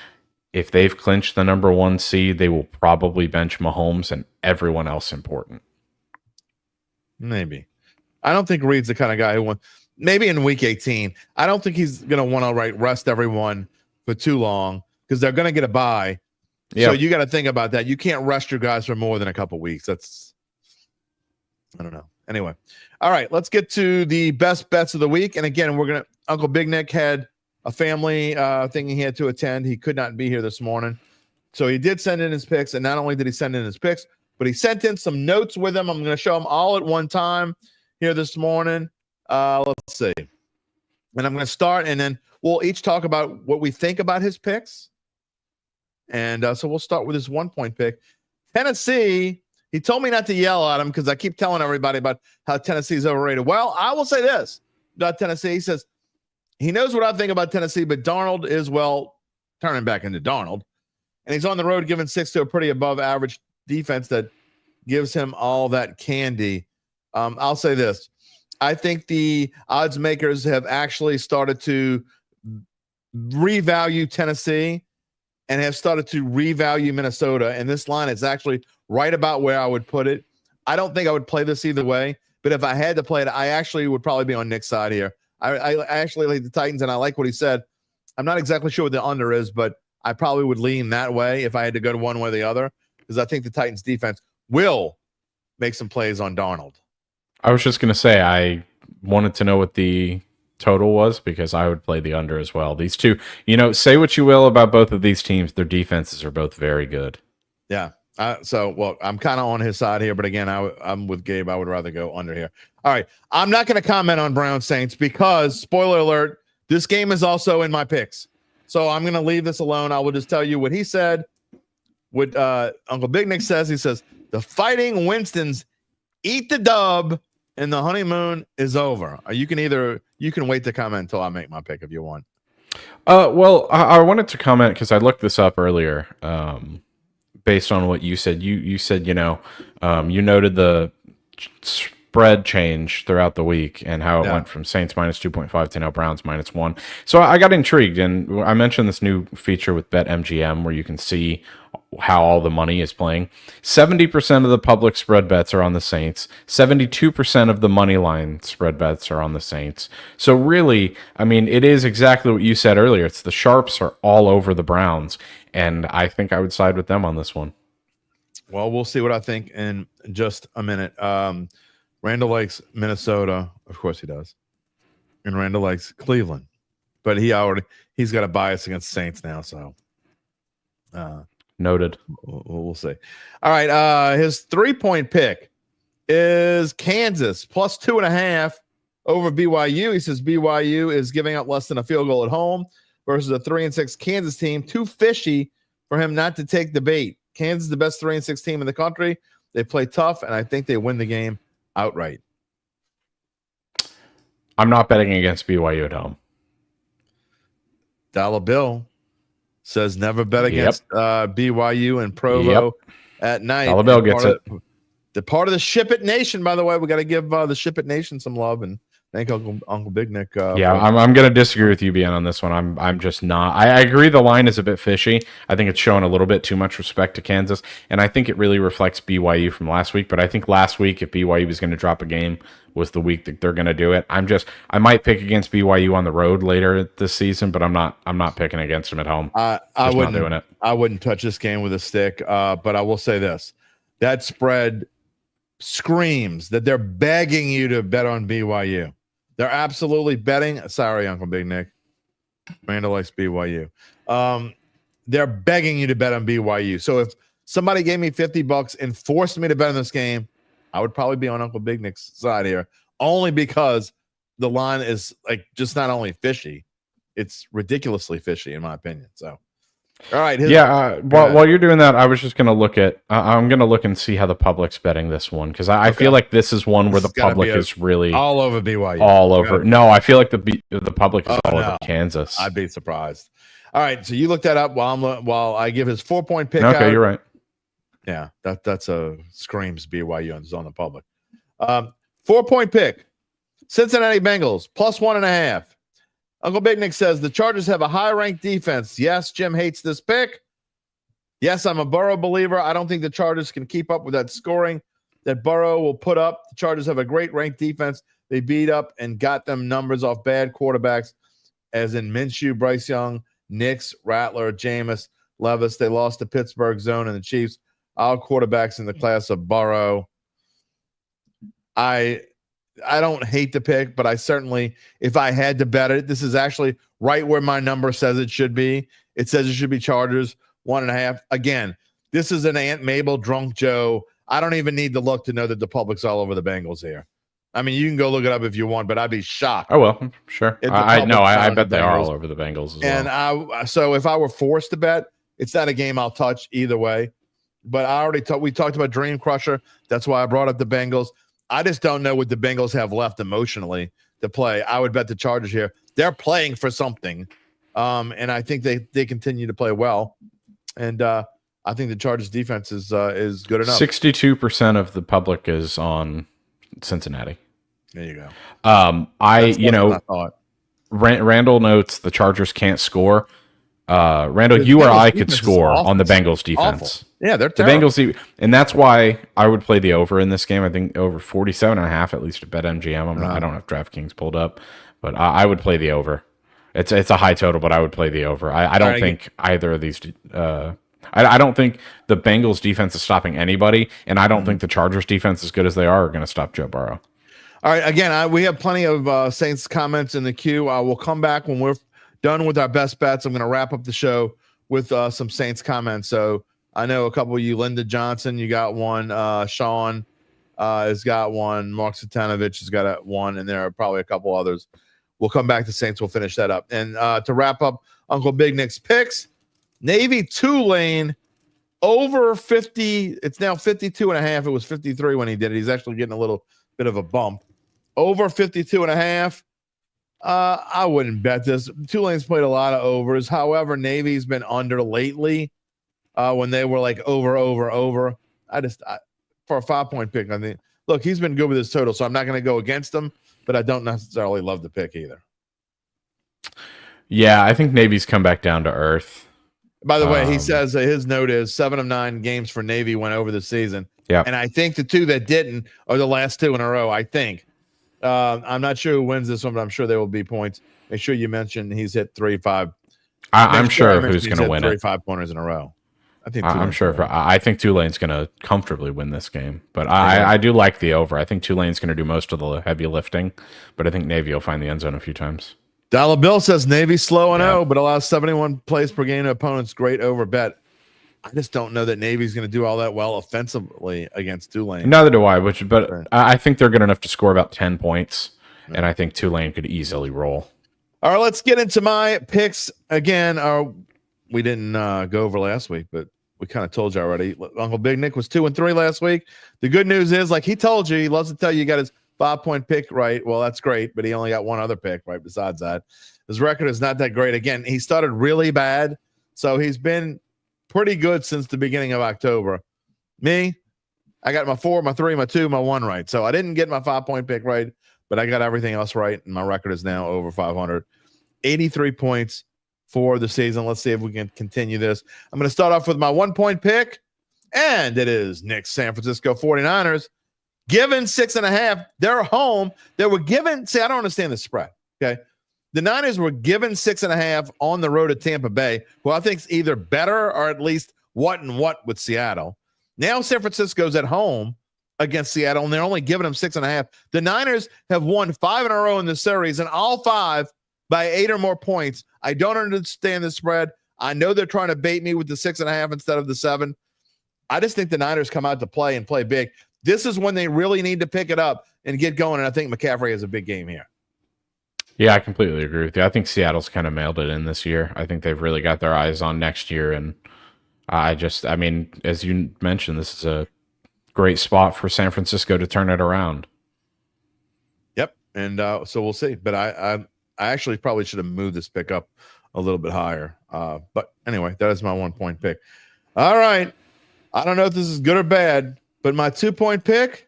if they've clinched the number 1 seed, they will probably bench Mahomes and everyone else important. Maybe. I don't think Reed's the kind of guy who wants. Maybe in week 18. I don't think he's going to want to rest everyone for too long because they're going to get a bye. Yep. So you got to think about that. You can't rest your guys for more than a couple weeks. I don't know. Anyway. All right, let's get to the best bets of the week. And again, Uncle Big Nick had a family thing he had to attend. He could not be here this morning. So he did send in his picks. And not only did he send in his picks, but he sent in some notes with him. I'm going to show them all at one time here this morning. Let's see. And I'm going to start, and then we'll each talk about what we think about his picks. And so we'll start with his 1-point pick. Tennessee, he told me not to yell at him because I keep telling everybody about how Tennessee is overrated. Well, I will say this about Tennessee. He says he knows what I think about Tennessee, but Darnold is, turning back into Darnold. And he's on the road giving 6 to a pretty above average defense that gives him all that candy. I'll say this. I think the odds makers have actually started to revalue Tennessee and have started to revalue Minnesota. And this line is actually right about where I would put it. I don't think I would play this either way, but if I had to play it, I actually would probably be on Nick's side here. I actually like the Titans, and I like what he said. I'm not exactly sure what the under is, but I probably would lean that way if I had to go to one way or the other, because I think the Titans defense will make some plays on Darnold. I was just going to say, I wanted to know what the total was because I would play the under as well. These two, say what you will about both of these teams. Their defenses are both very good. Yeah. I'm kind of on his side here, but again, I'm with Gabe. I would rather go under here. All right. I'm not going to comment on Brown Saints because, spoiler alert, this game is also in my picks. So I'm going to leave this alone. I will just tell you what he said. What Uncle Big Nick says. He says, the Fighting Winstons eat the dub and the honeymoon is over. You can wait to comment until I make my pick if you want. Well, I wanted to comment because I looked this up earlier. Based on what you said, you said, you noted the spread change throughout the week and how it went from Saints -2.5 to now Browns -1. So I got intrigued, and I mentioned this new feature with BetMGM where you can see how all the money is playing. 70% of the public spread bets are on the Saints. 72% of the money line spread bets are on the Saints. So really, I mean, it is exactly what you said earlier. It's the sharps are all over the Browns, and I think I would side with them on this one. Well, we'll see what I think in just a minute. Randall likes Minnesota. Of course he does. And Randall likes Cleveland. But he's got a bias against Saints now, so noted. We'll see. All right. His 3-point pick is Kansas +2.5 over BYU. He says BYU is giving up less than a field goal at home versus a 3-6 Kansas team. Too fishy for him not to take the bait. Kansas is the best 3-6 team in the country. They play tough, and I think they win the game outright. I'm not betting against BYU at home. Dollar Bill says never bet against BYU and Provo at night. Dollar Bill gets it. The part of the Ship It Nation, by the way. We got to give the Ship It Nation some love, and Thank Uncle Big Nick. I'm going to disagree with you, BN, on this one. I'm just not. I agree the line is a bit fishy. I think it's showing a little bit too much respect to Kansas, and I think it really reflects BYU from last week. But I think last week, if BYU was going to drop a game, was the week that they're going to do it. I might pick against BYU on the road later this season, but I'm not picking against them at home. I wouldn't doing it. I wouldn't touch this game with a stick. But I will say this: that spread screams that they're begging you to bet on BYU. They're absolutely betting. Sorry, Uncle Big Nick. Randall likes BYU. They're begging you to bet on BYU. So if somebody gave me $50 and forced me to bet on this game, I would probably be on Uncle Big Nick's side here, only because the line is like just not only fishy, it's ridiculously fishy in my opinion. So, all right. While you're doing that, I was just going to look at. I'm going to look and see how the public's betting this one because I feel like this is one where the public is really all over BYU. All over. No, I feel like the public is all over Kansas. I'd be surprised. All right, so you look that up while I give his 4-point pick. Okay, you're right. Yeah, that's a screams BYU on the public. 4-point pick. Cincinnati Bengals +1.5. Uncle Big Nick says the Chargers have a high-ranked defense. Yes, Jim hates this pick. Yes, I'm a Burrow believer. I don't think the Chargers can keep up with that scoring that Burrow will put up. The Chargers have a great ranked defense. They beat up and got them numbers off bad quarterbacks, as in Minshew, Bryce Young, Nix, Rattler, Jameis, Levis. They lost to Pittsburgh Zone and the Chiefs. All quarterbacks in the class of Burrow. I don't hate the pick, but I certainly, if I had to bet it, this is actually right where my number says it should be. It says it should be Chargers 1.5. Again, this is an Aunt Mabel drunk Joe. I don't even need to look to know that the public's all over the Bengals here. I mean, you can go look it up if you want, but I'd be shocked. Oh, well, sure. I bet they are all over the Bengals as well. And so if I were forced to bet, it's not a game I'll touch either way. But we talked about Dream Crusher. That's why I brought up the Bengals. I just don't know what the Bengals have left emotionally to play. I would bet the Chargers here. They're playing for something, and I think they continue to play well. And I think the Chargers defense is good enough. 62% of the public is on Cincinnati. There you go. Randall notes the Chargers can't score. Randall, you or I could score on the Bengals defense. Awful. Yeah, they're terrible. The Bengals, and that's why I would play the over in this game. I think over 47.5 at least at BetMGM. I don't have DraftKings pulled up, but I would play the over. It's a high total, but I would play the over. I don't think either of these. I don't think the Bengals defense is stopping anybody, and I don't think the Chargers defense, as good as they are going to stop Joe Burrow. All right. Again, we have plenty of Saints comments in the queue. We'll come back when we're done with our best bets. I'm going to wrap up the show with some Saints comments. So I know a couple of you, Linda Johnson, you got one. Sean has got one. Mark Satanovich has got one, and there are probably a couple others. We'll come back to Saints. We'll finish that up. And to wrap up Uncle Big Nick's picks, Navy Tulane over 50. It's now 52.5. It was 53 when he did it. He's actually getting a little bit of a bump. Over 52.5. I wouldn't bet this. Tulane's played a lot of overs. However, Navy's been under lately when they were like over. For a 5-point pick, I think, look, he's been good with his total, so I'm not going to go against him, but I don't necessarily love the pick either. Yeah, I think Navy's come back down to earth. By the way, he says his note is 7 of 9 games for Navy went over the season. Yeah. And I think the 2 that didn't are the last 2 in a row, I think. I'm not sure who wins this one, but I'm sure there will be points. Make sure you mention he's hit 3-5. I'm sure who's going to win it. 3-5-pointers in a row. I'm sure. I think Tulane's going to comfortably win this game, but I do like the over. I think Tulane's going to do most of the heavy lifting, but I think Navy will find the end zone a few times. Dollar Bill says Navy's slow and 0, but allows 71 plays per game to opponents. Great over bet. I just don't know that Navy's going to do all that well offensively against Tulane. Neither do I, but I think they're good enough to score about 10 points, and I think Tulane could easily roll. All right, let's get into my picks again. We didn't go over last week, but we kind of told you already. Uncle Big Nick was 2-3 last week. The good news is, like he told you, he loves to tell you, he got his 5-point pick right. Well, that's great, but he only got one other pick right besides that. His record is not that great. Again, he started really bad, so he's been pretty good since the beginning of October. Me, I got my 4, my 3, my 2, my 1 right. So I didn't get my 5-point pick right, but I got everything else right, and my record is now over 500. 83 points for the season. Let's see if we can continue this. I'm going to start off with my 1-point pick, and it is Nick's San Francisco 49ers. Given 6.5, they're home. They were given, I don't understand the spread, okay? The Niners were given 6.5 on the road at Tampa Bay, who I think is either better or at least what with Seattle. Now San Francisco's at home against Seattle, and they're only giving them 6.5. The Niners have won 5 in a row in the series, and all 5 by 8 or more points. I don't understand the spread. I know they're trying to bait me with the 6.5 instead of the 7. I just think the Niners come out to play and play big. This is when they really need to pick it up and get going, and I think McCaffrey has a big game here. Yeah, I completely agree with you. I think Seattle's kind of mailed it in this year. I think they've really got their eyes on next year, and I mean, as you mentioned, this is a great spot for San Francisco to turn it around. Yep, and so we'll see. But I actually probably should have moved this pick up a little bit higher. But anyway, that is my 1-point pick. All right. I don't know if this is good or bad, but my 2-point pick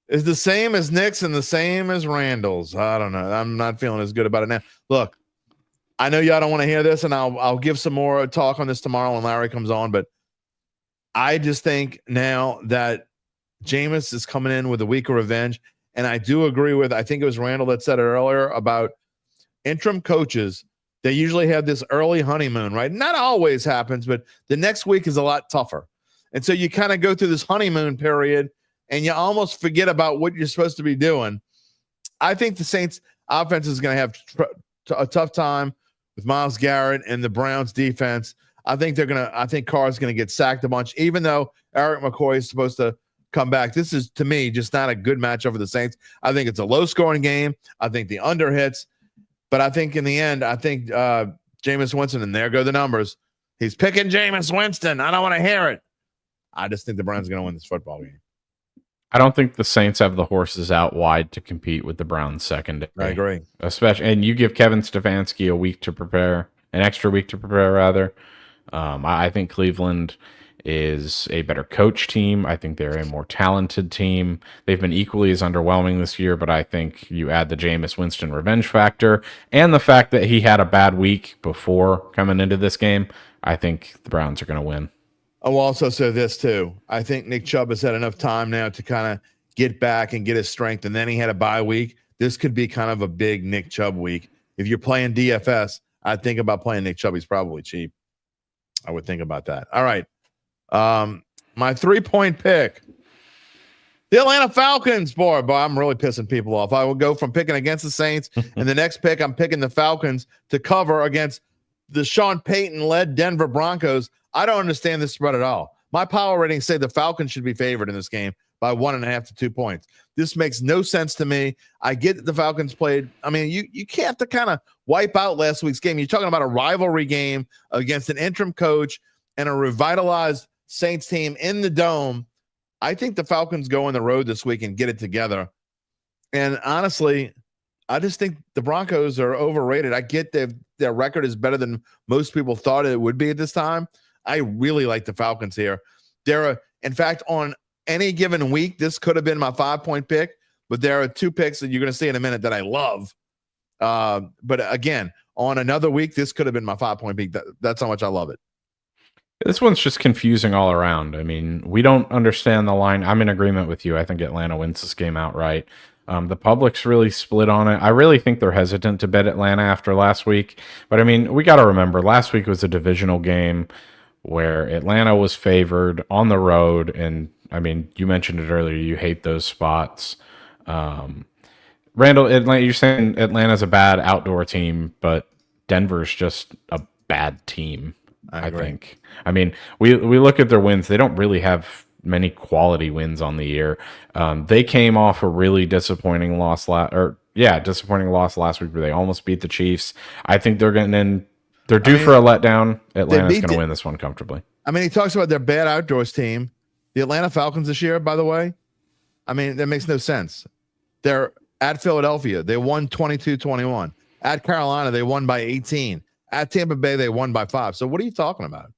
is the same as Nick's and the same as Randall's. I don't know. I'm not feeling as good about it now. Look, I know y'all don't want to hear this, and I'll give some more talk on this tomorrow when Larry comes on, but I just think now that Jameis is coming in with a week of revenge, and I do agree with, I think it was Randall that said it earlier about interim coaches. They usually have this early honeymoon, right? Not always happens, but the next week is a lot tougher. And so you kind of go through this honeymoon period, and you almost forget about what you're supposed to be doing. I think the Saints offense is going to have a tough time with Myles Garrett and the Browns defense. I think Carr's going to get sacked a bunch, even though Eric McCoy is supposed to come back. This is, to me, just not a good matchup for the Saints. I think it's a low-scoring game. I think the under hits. But I think in the end, Jameis Winston, and there go the numbers. He's picking Jameis Winston. I don't want to hear it. I just think the Browns are going to win this football game. I don't think the Saints have the horses out wide to compete with the Browns secondary. I agree. Especially, and you give Kevin Stefanski an extra week to prepare, rather. I think Cleveland is a better coach team. I think they're a more talented team. They've been equally as underwhelming this year, but I think you add the Jameis Winston revenge factor and the fact that he had a bad week before coming into this game, I think the Browns are going to win. I'll also say this, too. I think Nick Chubb has had enough time now to kind of get back and get his strength, and then he had a bye week. This could be kind of a big Nick Chubb week. If you're playing DFS, I'd think about playing Nick Chubb. He's probably cheap. I would think about that. All right. My 3-point pick. The Atlanta Falcons. Boy, I'm really pissing people off. I will go from picking against the Saints, and the next pick, I'm picking the Falcons to cover against the Sean Payton-led Denver Broncos. I don't understand this spread at all. My power ratings say the Falcons should be favored in this game by 1.5 to 2 points. This makes no sense to me. I get that the Falcons played. I mean, you can't have to kind of wipe out last week's game. You're talking about a rivalry game against an interim coach and a revitalized Saints team in the Dome. I think the Falcons go on the road this week and get it together. And honestly, I just think the Broncos are overrated. I get their record is better than most people thought it would be at this time. I really like the Falcons here. In fact, on any given week, this could have been my 5-point pick, but there are 2 picks that you're going to see in a minute that I love. But again, on another week, this could have been my 5-point pick. That's how much I love it. This one's just confusing all around. I mean, we don't understand the line. I'm in agreement with you. I think Atlanta wins this game outright. The public's really split on it. I really think they're hesitant to bet Atlanta after last week. But, I mean, we got to remember, last week was a divisional game where Atlanta was favored on the road. And, I mean, you mentioned it earlier. You hate those spots. Randall, you're saying Atlanta's a bad outdoor team, but Denver's just a bad team, I think. I mean, we look at their wins. They don't really have many quality wins on the year. They came off a really disappointing loss last week where they almost beat the Chiefs. I think they're getting in. They're due for a letdown. Atlanta's going to win this one comfortably. I mean, he talks about their bad outdoors team. The Atlanta Falcons this year, by the way, I mean, that makes no sense. They're at Philadelphia. They won 22-21. At Carolina, they won by 18. At Tampa Bay, they won by 5. So what are you talking about?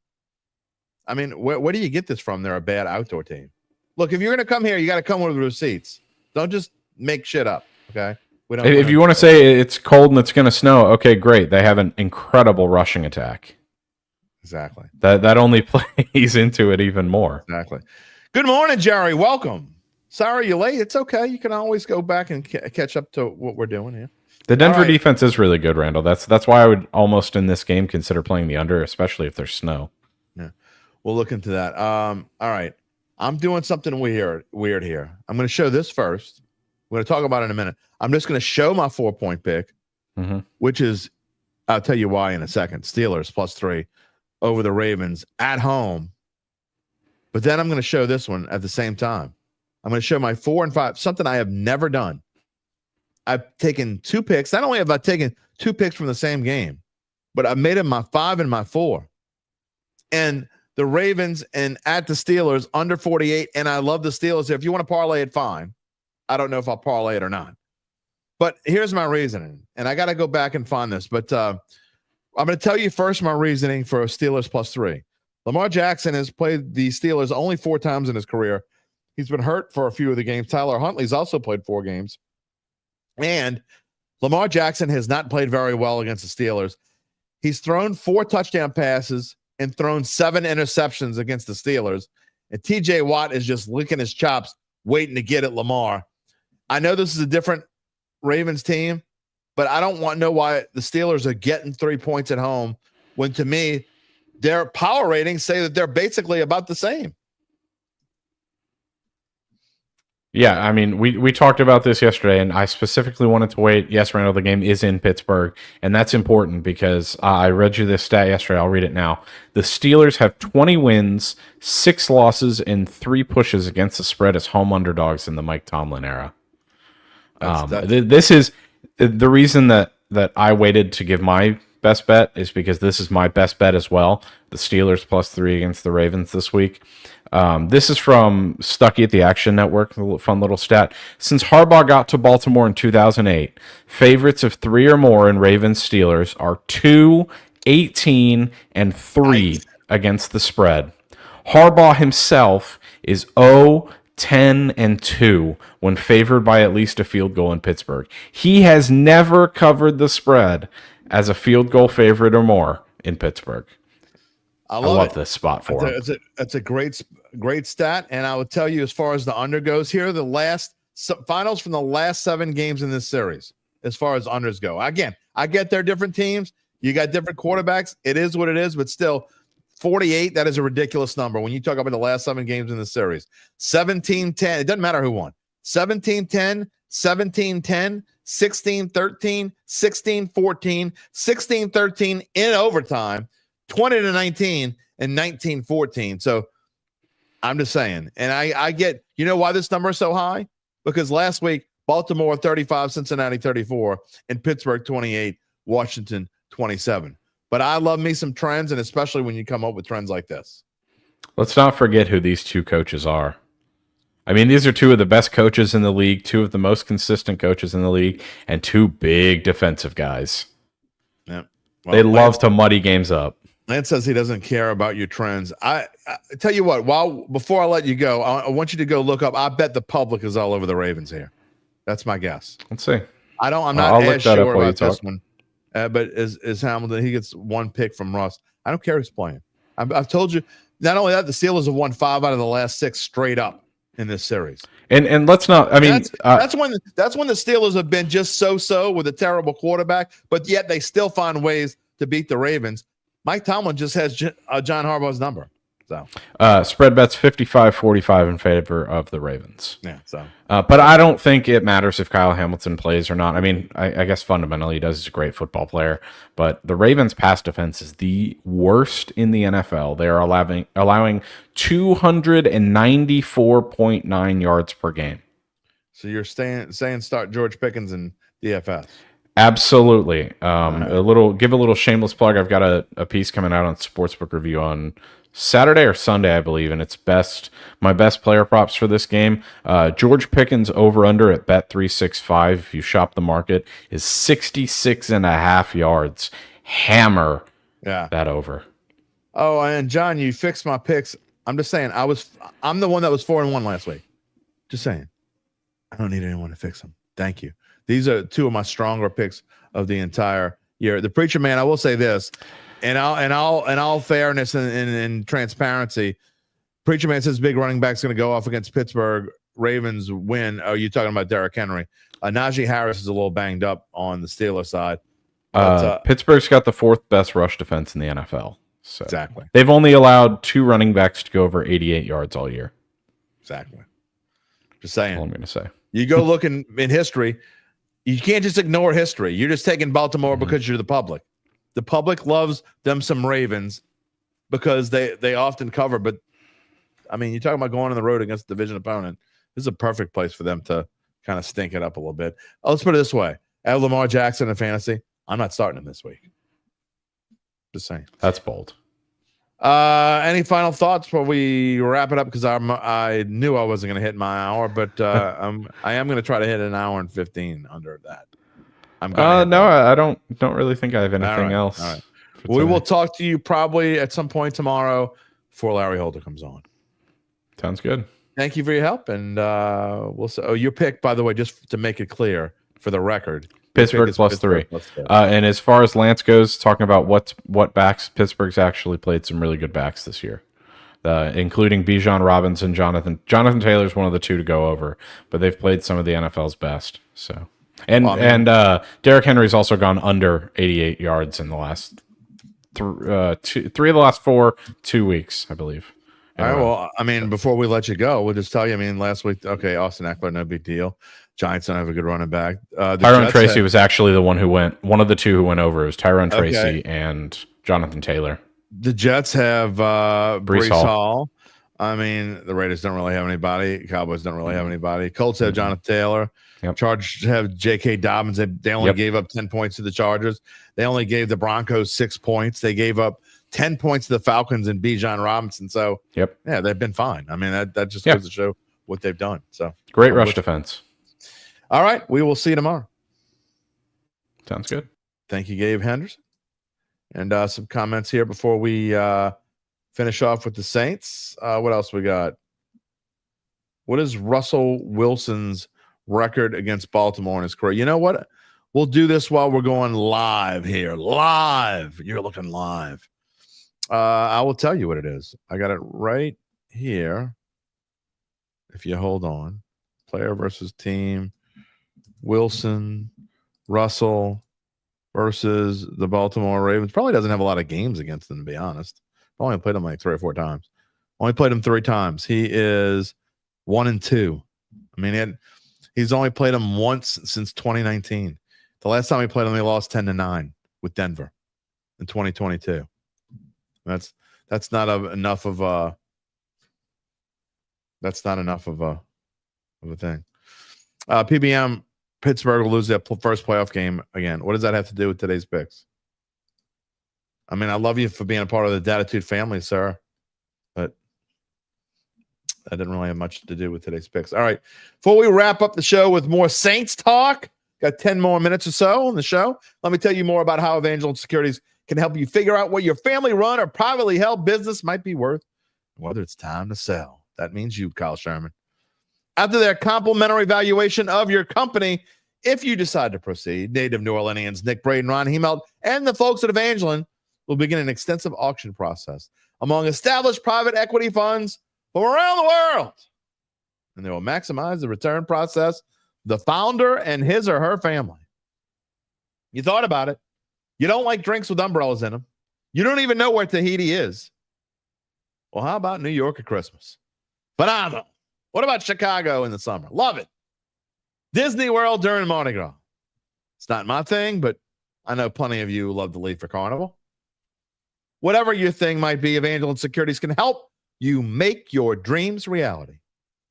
I mean, where do you get this from? They're a bad outdoor team. Look, if you're going to come here, you got to come with receipts. Don't just make shit up. Okay. If you want to say it's cold and it's going to snow, okay, great. They have an incredible rushing attack. Exactly. That only plays into it even more. Exactly. Good morning, Jerry. Welcome. Sorry you're late. It's okay. You can always go back and catch up to what we're doing here. The Denver defense is really good, Randall. That's why I would almost in this game consider playing the under, especially if there's snow. Yeah, we'll look into that. All right. I'm doing something weird here. I'm going to show this first. We're going to talk about it in a minute. I'm just going to show my 4-point pick, which is, I'll tell you why in a second. Steelers +3 over the Ravens at home. But then I'm going to show this one at the same time. I'm going to show my 4 and 5, something I have never done. I've taken 2 picks. Not only have I taken 2 picks from the same game, but I've made them my 5 and my 4. And the Ravens and at the Steelers under 48. And I love the Steelers. If you want to parlay it, fine. I don't know if I'll parlay it or not. But here's my reasoning. And I got to go back and find this. But I'm going to tell you first my reasoning for Steelers +3. Lamar Jackson has played the Steelers only 4 times in his career. He's been hurt for a few of the games. Tyler Huntley's also played 4 games. And Lamar Jackson has not played very well against the Steelers. He's thrown 4 touchdown passes and thrown 7 interceptions against the Steelers. And TJ Watt is just licking his chops, waiting to get at Lamar. I know this is a different Ravens team, but I don't want to know why the Steelers are getting 3 points at home when, to me, their power ratings say that they're basically about the same. Yeah, I mean, we talked about this yesterday, and I specifically wanted to wait. Yes, Randall, the game is in Pittsburgh, and that's important because I read you this stat yesterday. I'll read it now. The Steelers have 20 wins, 6 losses, and 3 pushes against the spread as home underdogs in the Mike Tomlin era. This is the reason that I waited to give my best bet is because this is my best bet as well. The Steelers +3 against the Ravens this week. This is from Stuckey at the Action Network, a fun little stat. Since Harbaugh got to Baltimore in 2008, favorites of 3 or more in Ravens-Steelers are 2, 18, and 3 against the spread. Harbaugh himself is 0, 10, and 2 when favored by at least a field goal in Pittsburgh. He has never covered the spread as a field goal favorite or more in Pittsburgh. I love this spot for him. It's a great stat. And I would tell you, as far as the under goes, here are the last finals from the last 7 games in this series, as far as unders go. Again, I get they're different teams. You got different quarterbacks. It is what it is, but still 48, that is a ridiculous number when you talk about the last 7 games in the series. 17-10, it doesn't matter who won. 17-10, 17-10, 16-13, 16-14, 16-13 in overtime, 20-19, and 19-14. So I'm just saying. And I get, you know why this number is so high? Because last week, Baltimore 35, Cincinnati 34, and Pittsburgh 28, Washington 27. But I love me some trends, and especially when you come up with trends like this. Let's not forget who these 2 coaches are. I mean, these are 2 of the best coaches in the league, 2 of the most consistent coaches in the league, and 2 big defensive guys. Yeah. Well, they love to muddy games up. Lance says he doesn't care about your trends. I tell you what, before I let you go, I want you to go look up. I bet the public is all over the Ravens here. That's my guess. Let's see. I'm not as sure about this one. But is Hamilton, he gets 1 pick from Russ. I don't care who's playing. I've told you, not only that, the Steelers have won 5 out of the last 6 straight up in this series. And let's not, I mean, that's when the Steelers have been just so with a terrible quarterback, but yet they still find ways to beat the Ravens. Mike Tomlin just has John Harbaugh's number. So spread bets 55-45 in favor of the Ravens. Yeah. So, but I don't think it matters if Kyle Hamilton plays or not. I mean, I guess fundamentally he does. He's a great football player, but the Ravens' pass defense is the worst in the NFL. They are allowing 294.9 yards per game. So you're saying start George Pickens and DFS. Absolutely. Give a little shameless plug. I've got a piece coming out on Sportsbook Review on Saturday or Sunday, I believe, and it's my best player props for this game. George Pickens over under at Bet365, if you shop the market, is 66.5 yards. Hammer that over. Oh, and John, you fixed my picks. I'm just saying, I'm the one that was 4-1 last week. Just saying. I don't need anyone to fix them. Thank you. These are two of my stronger picks of the entire year. The Preacher Man, I will say this, and all fairness and transparency, Preacher Man says big running back's going to go off against Pittsburgh. Ravens win. Oh, you're talking about Derrick Henry. Najee Harris is a little banged up on the Steelers side. But, Pittsburgh's got the 4th best rush defense in the NFL. So exactly. They've only allowed 2 running backs to go over 88 yards all year. Exactly. Just saying. That's all I'm going to say. You go look in history. You can't just ignore history. You're just taking Baltimore because you're the public. The public loves them some Ravens because they often cover. But, I mean, you're talking about going on the road against a division opponent. This is a perfect place for them to kind of stink it up a little bit. Let's put it this way. I have Lamar Jackson in fantasy. I'm not starting him this week. Just saying. That's bold. Any final thoughts before we wrap it up? Because I knew I wasn't going to hit my hour, but I am going to try to hit an hour and 15 under that. I don't really think I have anything else. All right. We will talk to you probably at some point tomorrow before Larry Holder comes on. Sounds good. Thank you for your help, and we'll see. Oh, your pick, by the way, just to make it clear for the record. Pittsburgh plus 3. And as far as Lance goes, talking about what backs, Pittsburgh's actually played some really good backs this year, including Bijan Robinson, Jonathan Taylor's one of the 2 to go over, but they've played some of the NFL's best. So, and Derrick Henry's also gone under 88 yards in the last 3 of the last 2 weeks, I believe. All right. Well, I mean, before we let you go, we'll just tell you. I mean, last week, okay, Austin Eckler, no big deal. Giants don't have a good running back. Tyrone Tracy was actually the one of the 2 who went over. It was Tyrone Tracy and Jonathan Taylor. The Jets have Breece Hall. I mean, the Raiders don't really have anybody. Cowboys don't really have anybody. Colts have Jonathan Taylor. Yep. Chargers have J.K. Dobbins. They only gave up 10 points to the Chargers. They only gave the Broncos 6 points. They gave up 10 points to the Falcons and Bijan Robinson. So, yeah, they've been fine. I mean, that just goes to show what they've done. So great rush defense. All right. We will see you tomorrow. Sounds good. Thank you, Gabe Henderson. And some comments here before we finish off with the Saints. What else we got? What is Russell Wilson's record against Baltimore in his career? You know what? We'll do this while we're going live here. Live. You're looking live. I will tell you what it is. I got it right here. If you hold on. Player versus team. Wilson, Russell versus the Baltimore Ravens. Probably doesn't have a lot of games against them, to be honest. Only played them like 3 or 4 times. Only played him 3 times. He is 1-2. I mean, he's only played him once since 2019. The last time he played him, he lost 10-9 with Denver in 2022. That's not enough of a. That's not enough of a thing. PBM. Pittsburgh will lose their first playoff game again. What does that have to do with today's picks? I mean, I love you for being a part of the Dattitude family, sir, but that didn't really have much to do with today's picks. All right. Before we wrap up the show with more Saints talk, got 10 more minutes or so on the show. Let me tell you more about how Evangeline Securities can help you figure out what your family-run or privately held business might be worth, whether it's time to sell. That means you, Kyle Sherman. After their complimentary valuation of your company, if you decide to proceed, native New Orleanians Nick Braden, Ron Hemelt, and the folks at Evangeline will begin an extensive auction process among established private equity funds from around the world. And they will maximize the return process, the founder and his or her family. You thought about it. You don't like drinks with umbrellas in them. You don't even know where Tahiti is. Well, how about New York at Christmas? Phenomenal. What about Chicago in the summer? Love it. Disney World during Mardi Gras. It's not my thing, but I know plenty of you love to leave for Carnival. Whatever your thing might be, Evangeline Securities can help you make your dreams reality.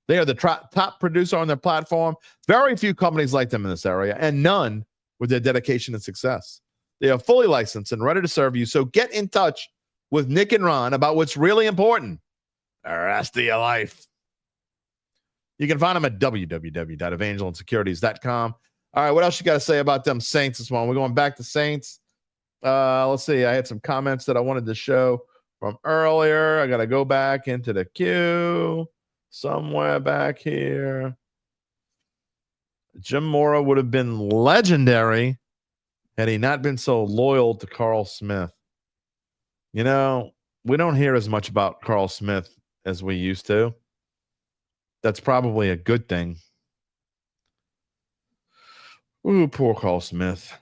They are the top producer on their platform. Very few companies like them in this area, and none with their dedication and success. They are fully licensed and ready to serve you, so get in touch with Nick and Ron about what's really important. The rest of your life. You can find them at www.evangelinesecurities.com. All right, what else you got to say about them Saints this morning? We're going back to Saints. Let's see. I had some comments that I wanted to show from earlier. I got to go back into the queue somewhere back here. Jim Mora would have been legendary had he not been so loyal to Carl Smith. You know, we don't hear as much about Carl Smith as we used to. That's probably a good thing. Ooh, poor Carl Smith.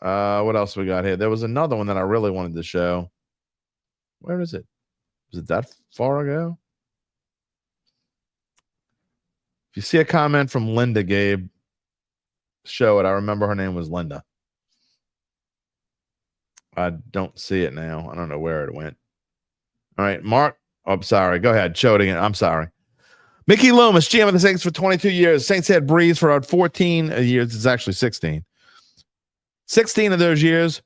What else we got here? There was another one that I really wanted to show. Where is it? Was it that far ago? If you see a comment from Linda, Gabe, show it. I remember her name was Linda. I don't see it now. I don't know where it went. All right, Mark. Oh, I'm sorry. Go ahead. Show it again. I'm sorry. Mickey Loomis, GM of the Saints for 22 years. Saints had Breeze for about 14 years. It's actually 16. 16 of those years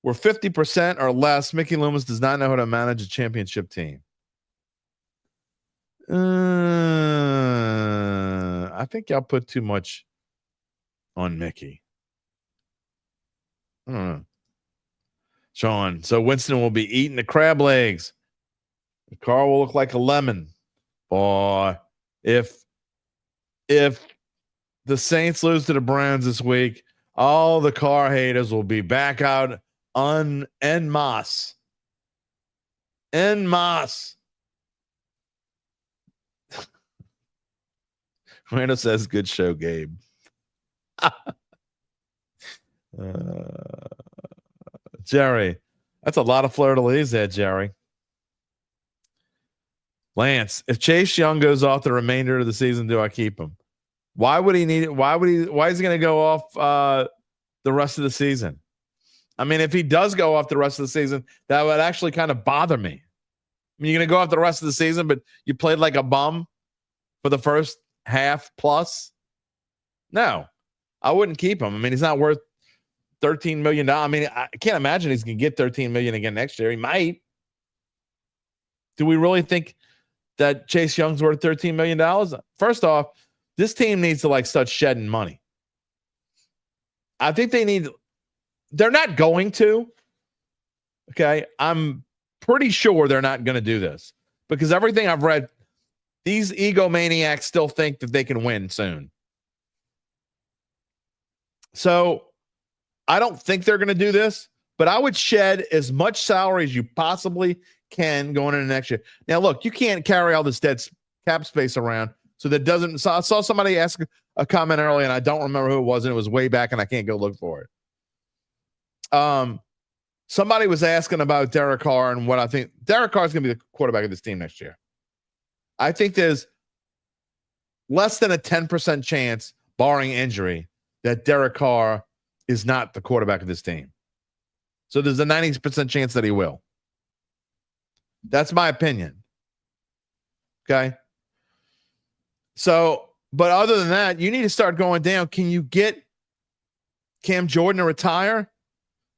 were 50% or less. Mickey Loomis does not know how to manage a championship team. I think y'all put too much on Mickey. I don't know. Sean, so Winston will be eating the crab legs. The car will look like a lemon. Boy, if the Saints lose to the Browns this week, all the car haters will be back out en masse. En masse. Randall says, good show, Gabe. Jerry, that's a lot of fleur-de-lis there, Jerry. Lance, if Chase Young goes off the remainder of the season, do I keep him? Why would he need it? Why is he going to go off the rest of the season? I mean, if he does go off the rest of the season, that would actually kind of bother me. I mean, you're going to go off the rest of the season, but you played like a bum for the first half plus? No, I wouldn't keep him. I mean, he's not worth $13 million. I mean, I can't imagine he's going to get $13 million again next year. He might. Do we really think that Chase Young's worth $13 million? First off, this team needs to start shedding money. I think they're not going to. Okay. I'm pretty sure they're not going to do this because everything I've read, these egomaniacs still think that they can win soon. So I don't think they're going to do this, but I would shed as much salary as you possibly can going into next year. Now, look, you can't carry all this dead cap space around. So that doesn't. So I saw somebody ask a comment earlier, and I don't remember who it was, and it was way back, and I can't go look for it. Somebody was asking about Derek Carr and what I think. Derek Carr is going to be the quarterback of this team next year. I think there's less than a 10% chance, barring injury, that Derek Carr is not the quarterback of this team. So there's a 90% chance that he will. That's my opinion. Okay. So, but other than that, you need to start going down. Can you get Cam Jordan to retire?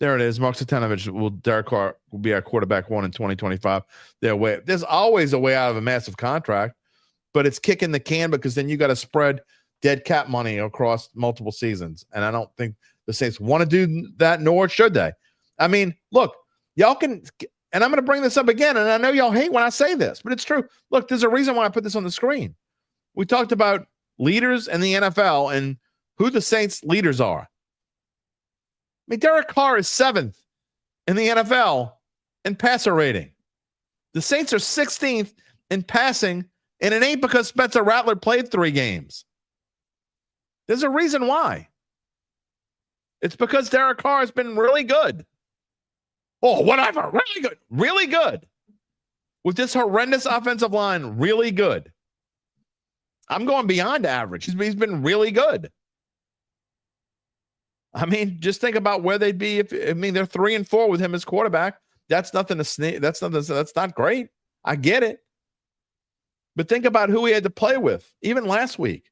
There it is. Mark Satanovich Derek Carr will be our quarterback one in 2025. There's always a way out of a massive contract, but it's kicking the can because then you got to spread dead cap money across multiple seasons. And I don't think the Saints want to do that, nor should they. I mean, look, y'all can, and I'm going to bring this up again, and I know y'all hate when I say this, but it's true. Look, there's a reason why I put this on the screen. We talked about leaders in the NFL and who the Saints leaders are. I mean, Derek Carr is 7th in the NFL in passer rating. The Saints are 16th in passing, and it ain't because Spencer Rattler played 3 games. There's a reason why. It's because Derek Carr has been really good. Oh, whatever. Really good. Really good. With this horrendous offensive line, really good. I'm going beyond average. He's been really good. I mean, just think about where they'd be if they're 3-4 with him as quarterback. That's nothing to sneeze. That's not great. I get it. But think about who he had to play with, even last week.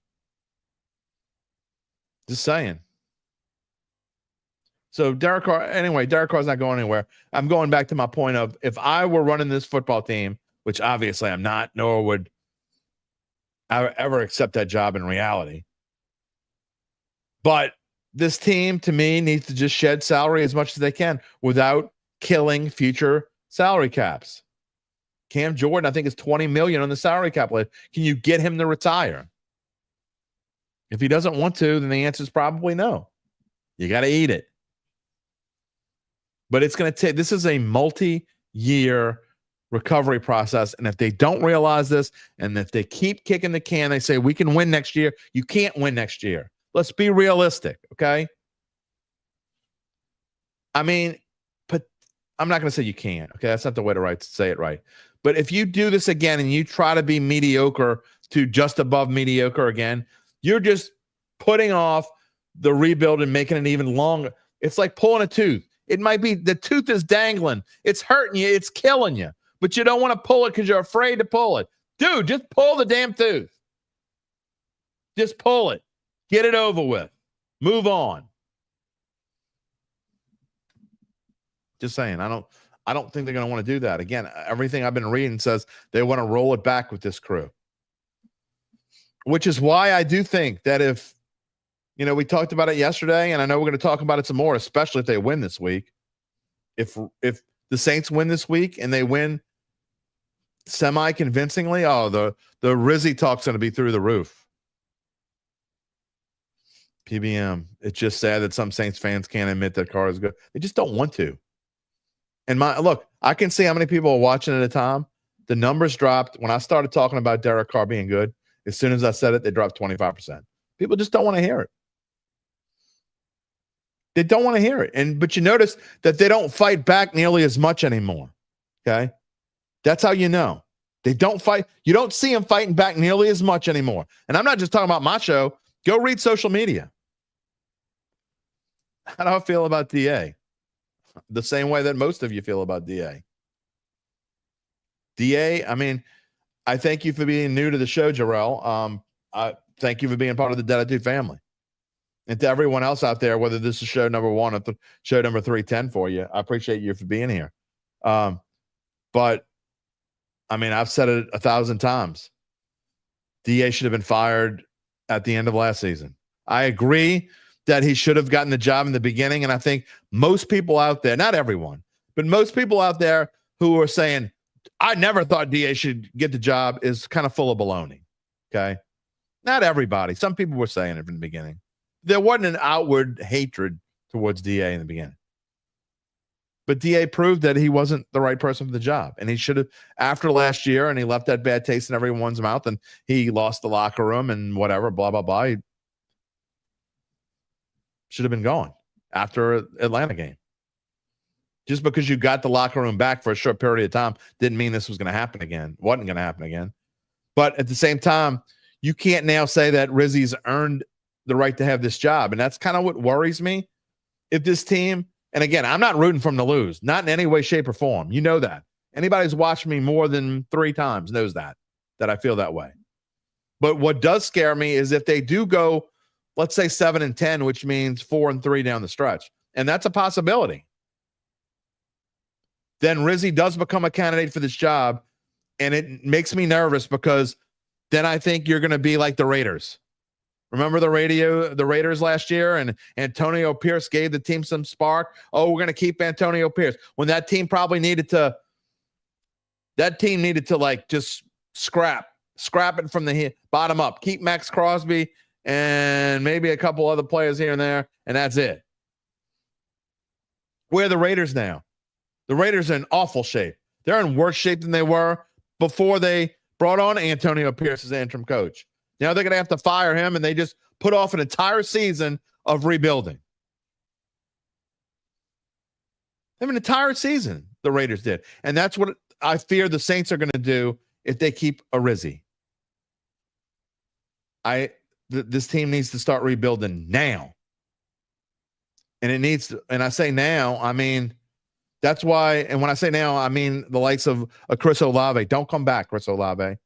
Just saying. So Derek Carr's not going anywhere. I'm going back to my point of if I were running this football team, which obviously I'm not, nor would I ever accept that job in reality. But this team, to me, needs to just shed salary as much as they can without killing future salary caps. Cam Jordan, I think, is $20 million on the salary cap list. Can you get him to retire? If he doesn't want to, then the answer is probably no. You got to eat it. But it's going to take, this is a multi-year recovery process. And if they don't realize this, and if they keep kicking the can, they say, we can win next year. You can't win next year. Let's be realistic, okay? I mean, but I'm not going to say you can't, okay? That's not the way to say it right. But if you do this again and you try to be mediocre to just above mediocre again, you're just putting off the rebuild and making it even longer. It's like pulling a tooth. It might be the tooth is dangling. It's hurting you. It's killing you. But you don't want to pull it because you're afraid to pull it. Dude, just pull the damn tooth. Just pull it. Get it over with. Move on. Just saying. I don't think they're going to want to do that. Again, everything I've been reading says they want to roll it back with this crew. Which is why I do think that if, we talked about it yesterday, and I know we're going to talk about it some more, especially if they win this week. If the Saints win this week and they win semi-convincingly, the Rizzy talk's going to be through the roof. PBM. It's just sad that some Saints fans can't admit that Carr is good. They just don't want to. And look, I can see how many people are watching at a time. The numbers dropped when I started talking about Derek Carr being good. As soon as I said it, they dropped 25%. People just don't want to hear it. They don't want to hear it. But you notice that they don't fight back nearly as much anymore. Okay? That's how you know. They don't fight. You don't see them fighting back nearly as much anymore. And I'm not just talking about my show. Go read social media. How do I feel about DA? The same way that most of you feel about DA. DA, I thank you for being new to the show, Jarrell. I thank you for being part of the Dattitude family. And to everyone else out there, whether this is show number 1 or show number 310 for you, I appreciate you for being here. But, I've said it 1,000 times. DA should have been fired at the end of last season. I agree that he should have gotten the job in the beginning, and I think most people out there, not everyone, but most people out there who are saying, I never thought DA should get the job is kind of full of baloney, okay? Not everybody. Some people were saying it from the beginning. There wasn't an outward hatred towards DA in the beginning. But DA proved that he wasn't the right person for the job. And he should have, after last year, and he left that bad taste in everyone's mouth, and he lost the locker room and whatever, blah, blah, blah. He should have been gone after Atlanta game. Just because you got the locker room back for a short period of time didn't mean this was going to happen again. Wasn't going to happen again. But at the same time, you can't now say that Rizzy's earned the right to have this job. And that's kind of what worries me. If this team, and again, I'm not rooting for them to lose, not in any way, shape, or form. You know that. Anybody who's watched me more than 3 times knows that I feel that way. But what does scare me is if they do go, let's say 7-10, which means 4-3 down the stretch. And that's a possibility. Then Rizzy does become a candidate for this job. And it makes me nervous because then I think you're going to be like the Raiders. Remember the Raiders last year, and Antonio Pierce gave the team some spark. Oh, we're going to keep Antonio Pierce when that team probably needed to like just scrap it from the bottom up. Keep Max Crosby and maybe a couple other players here and there, and that's it. Where are the Raiders now? The Raiders are in awful shape. They're in worse shape than they were before they brought on Antonio Pierce as the interim coach. Now they're going to have to fire him, and they just put off an entire season of rebuilding. They have an entire season, the Raiders did. And that's what I fear the Saints are going to do if they keep a Rizzy. This team needs to start rebuilding now. And it needs to, and I say now, that's why, and when I say now, I mean the likes of a Chris Olave. Don't come back, Chris Olave.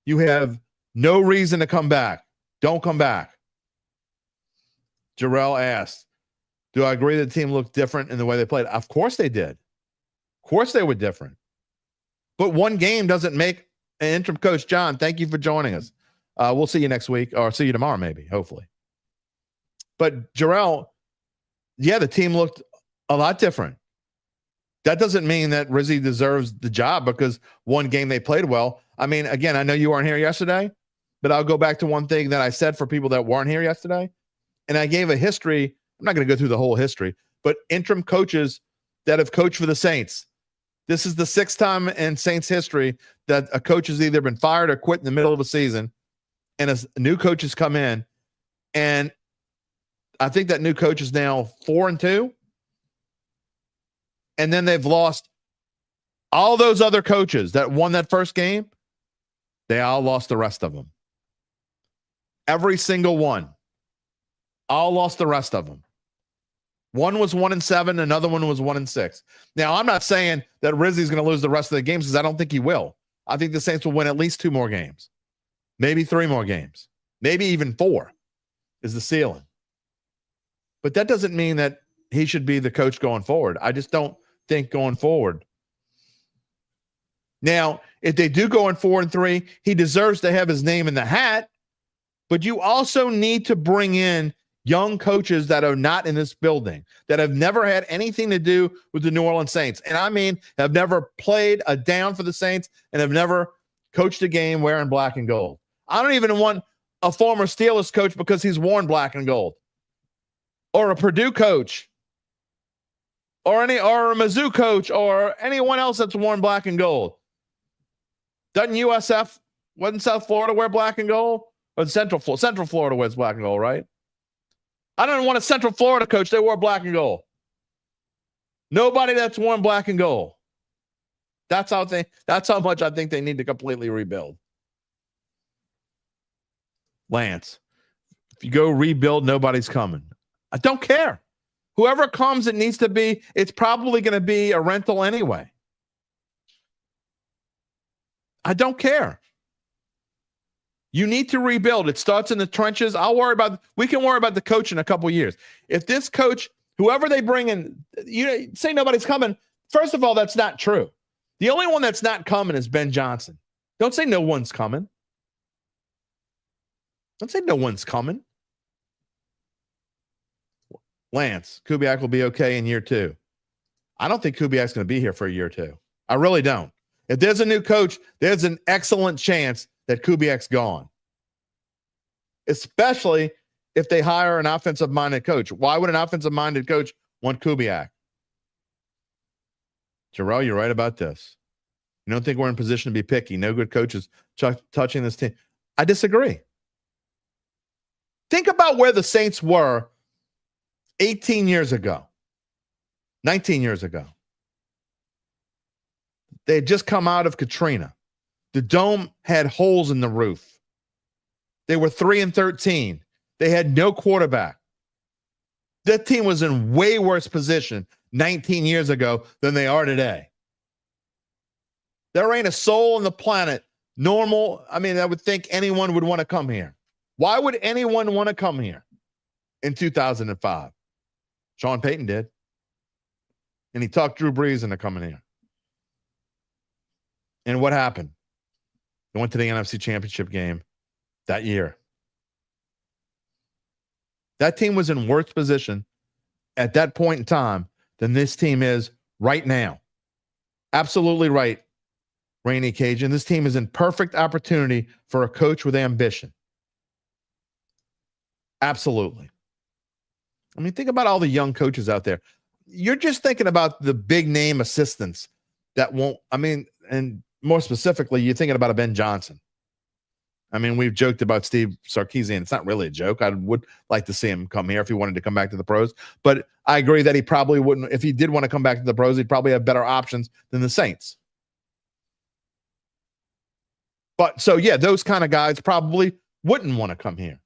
You have no reason to come back. Don't come back. Jarrell asked, do I agree that the team looked different in the way they played? Of course they did. Of course they were different. But one game doesn't make an interim coach. John, thank you for joining us. We'll see you next week, or see you tomorrow maybe, hopefully. But Jarrell, yeah, the team looked a lot different. That doesn't mean that Rizzy deserves the job because one game they played well. Again, I know you weren't here yesterday, but I'll go back to one thing that I said for people that weren't here yesterday. And I gave a history. I'm not going to go through the whole history, but interim coaches that have coached for the Saints. This is the 6th time in Saints history that a coach has either been fired or quit in the middle of a season, and a new coach has come in. And I think that new coach is now 4-2. And then they've lost all those other coaches that won that first game. They all lost the rest of them. Every single one. All lost the rest of them. One was 1-7, another one was 1-6. Now, I'm not saying that Rizzi's going to lose the rest of the games because I don't think he will. I think the Saints will win at least 2 more games, maybe 3 more games, maybe even 4 is the ceiling. But that doesn't mean that he should be the coach going forward. I just don't think going forward. Now, if they do go in 4-3, he deserves to have his name in the hat. But you also need to bring in young coaches that are not in this building, that have never had anything to do with the New Orleans Saints. And I mean, have never played a down for the Saints and have never coached a game wearing black and gold. I don't even want a former Steelers coach because he's worn black and gold, or a Purdue coach, or a Mizzou coach, or anyone else that's worn black and gold. Doesn't USF, wasn't South Florida wear black and gold? Or Central Florida wears black and gold, right? I don't want a Central Florida coach. They wore black and gold. Nobody that's worn black and gold. That's how much I think they need to completely rebuild. Lance, if you go rebuild, nobody's coming. I don't care. Whoever comes, it's probably going to be a rental anyway. I don't care. You need to rebuild. It starts in the trenches. We can worry about the coach in a couple of years. If this coach, whoever they bring in, you say nobody's coming. First of all, that's not true. The only one that's not coming is Ben Johnson. Don't say no one's coming. Don't say no one's coming. Lance, Kubiak will be okay in year 2. I don't think Kubiak's going to be here for a year or 2. I really don't. If there's a new coach, there's an excellent chance that Kubiak's gone, especially if they hire an offensive-minded coach. Why would an offensive-minded coach want Kubiak? Jarrell, you're right about this. You don't think we're in position to be picky. No good coaches touching this team. I disagree. Think about where the Saints were 18 years ago, 19 years ago. They had just come out of Katrina. The dome had holes in the roof. They were 3-13. They had no quarterback. That team was in way worse position 19 years ago than they are today. There ain't a soul on the planet normal. I mean, I would think anyone would want to come here. Why would anyone want to come here in 2005? Sean Payton did. And he talked Drew Brees into coming here. And what happened? They went to the NFC Championship game that year. That team was in worse position at that point in time than this team is right now. Absolutely right, Rainey Cajun. This team is in perfect opportunity for a coach with ambition. Absolutely. I mean, think about all the young coaches out there. You're just thinking about the big name assistants that won't, and more specifically, you're thinking about a Ben Johnson. I mean, we've joked about Steve Sarkisian. It's not really a joke. I would like to see him come here if he wanted to come back to the pros. But I agree that he probably wouldn't. If he did want to come back to the pros, he'd probably have better options than the Saints. But so, yeah, those kind of guys probably wouldn't want to come here.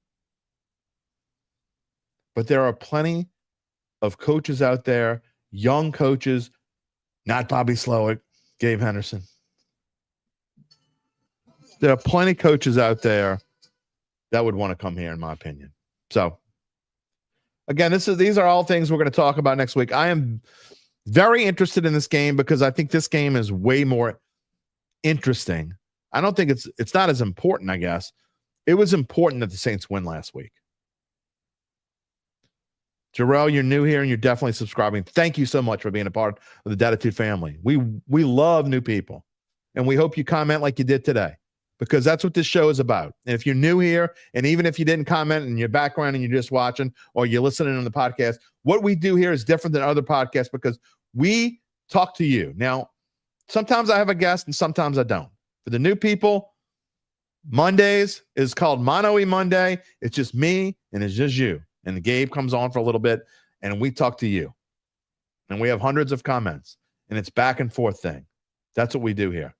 But there are plenty of coaches out there, young coaches, not Bobby Slowick, Gabe Henderson. There are plenty of coaches out there that would want to come here, in my opinion. So, again, these are all things we're going to talk about next week. I am very interested in this game because I think this game is way more interesting. I don't think it's not as important, I guess. It was important that the Saints win last week. Jarrell, you're new here and you're definitely subscribing. Thank you so much for being a part of the Dattitude family. We love new people, and we hope you comment like you did today. because that's what this show is about. And if you're new here, and even if you didn't comment in your background and you're just watching or you're listening on the podcast, what we do here is different than other podcasts because we talk to you. Now, sometimes I have a guest and sometimes I don't. For the new people, Mondays is called Mono-E Monday. It's just me and it's just you. And Gabe comes on for a little bit and we talk to you. And we have hundreds of comments and it's back and forth thing. That's what we do here.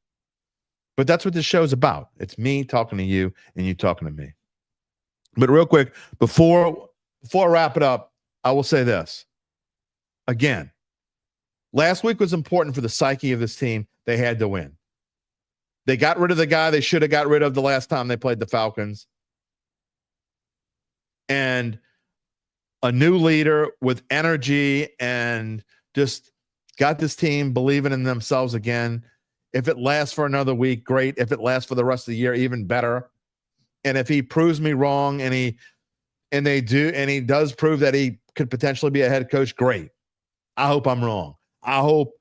But that's what this show is about. It's me talking to you and you talking to me. But real quick, before I wrap it up, I will say this. Again, last week was important for the psyche of this team. They had to win. They got rid of the guy they should have got rid of the last time they played the Falcons. And a new leader with energy and just got this team believing in themselves again. If it lasts for another week, great. If it lasts for the rest of the year, even better. And if he proves me wrong and he does prove that he could potentially be a head coach, great. I hope I'm wrong. I hope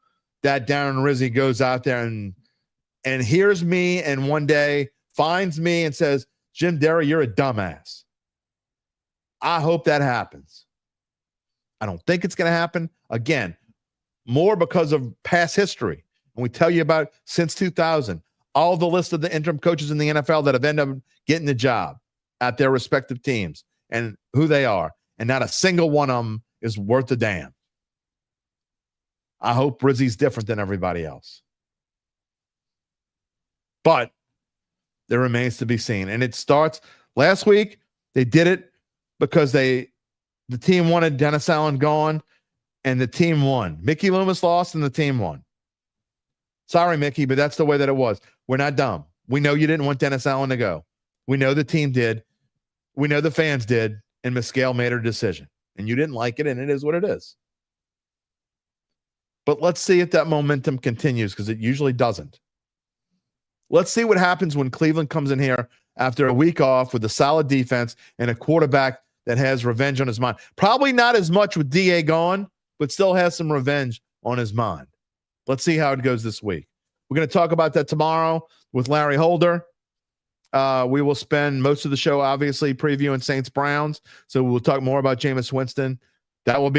that Darren Rizzi goes out there and hears me and one day finds me and says, Jim Derry, you're a dumbass. I hope that happens. I don't think it's going to happen. Again, more because of past history. And we tell you about since 2000, all the list of the interim coaches in the NFL that have ended up getting the job at their respective teams and who they are. And not a single one of them is worth a damn. I hope Rizzi's different than everybody else. But there remains to be seen. And it starts last week. They did it because the team wanted Dennis Allen gone and the team won. Mickey Loomis lost and the team won. Sorry, Mickey, but that's the way that it was. We're not dumb. We know you didn't want Dennis Allen to go. We know the team did. We know the fans did. And Mescal made her decision. And you didn't like it, and it is what it is. But let's see if that momentum continues, because it usually doesn't. Let's see what happens when Cleveland comes in here after a week off with a solid defense and a quarterback that has revenge on his mind. Probably not as much with DA gone, but still has some revenge on his mind. Let's see how it goes this week. We're going to talk about that tomorrow with Larry Holder. We will spend most of the show, obviously, previewing Saints Browns. So we'll talk more about Jameis Winston. That will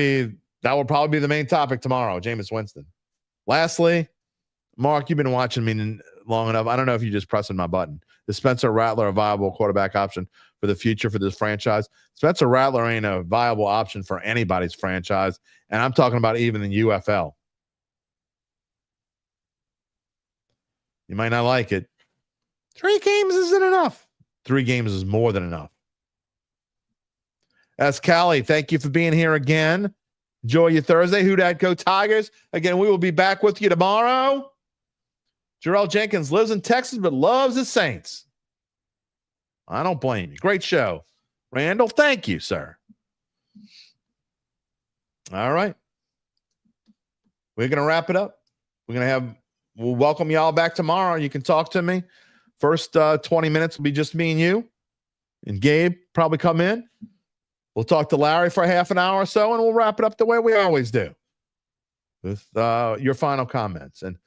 probably be the main topic tomorrow, Jameis Winston. Lastly, Mark, you've been watching me long enough. I don't know if you're just pressing my button. Is Spencer Rattler a viable quarterback option for the future for this franchise? Spencer Rattler ain't a viable option for anybody's franchise, and I'm talking about even in UFL. You might not like it. 3 games isn't enough. 3 games is more than enough. That's Callie. Thank you for being here again. Enjoy your Thursday. Who Dat Go Tigers. Again, we will be back with you tomorrow. Jarrell Jenkins lives in Texas but loves the Saints. I don't blame you. Great show. Randall, thank you, sir. All right. We're going to wrap it up. We'll welcome y'all back tomorrow. You can talk to me. First 20 minutes will be just me and you. And Gabe probably come in. We'll talk to Larry for a half an hour or so, and we'll wrap it up the way we always do with your final comments and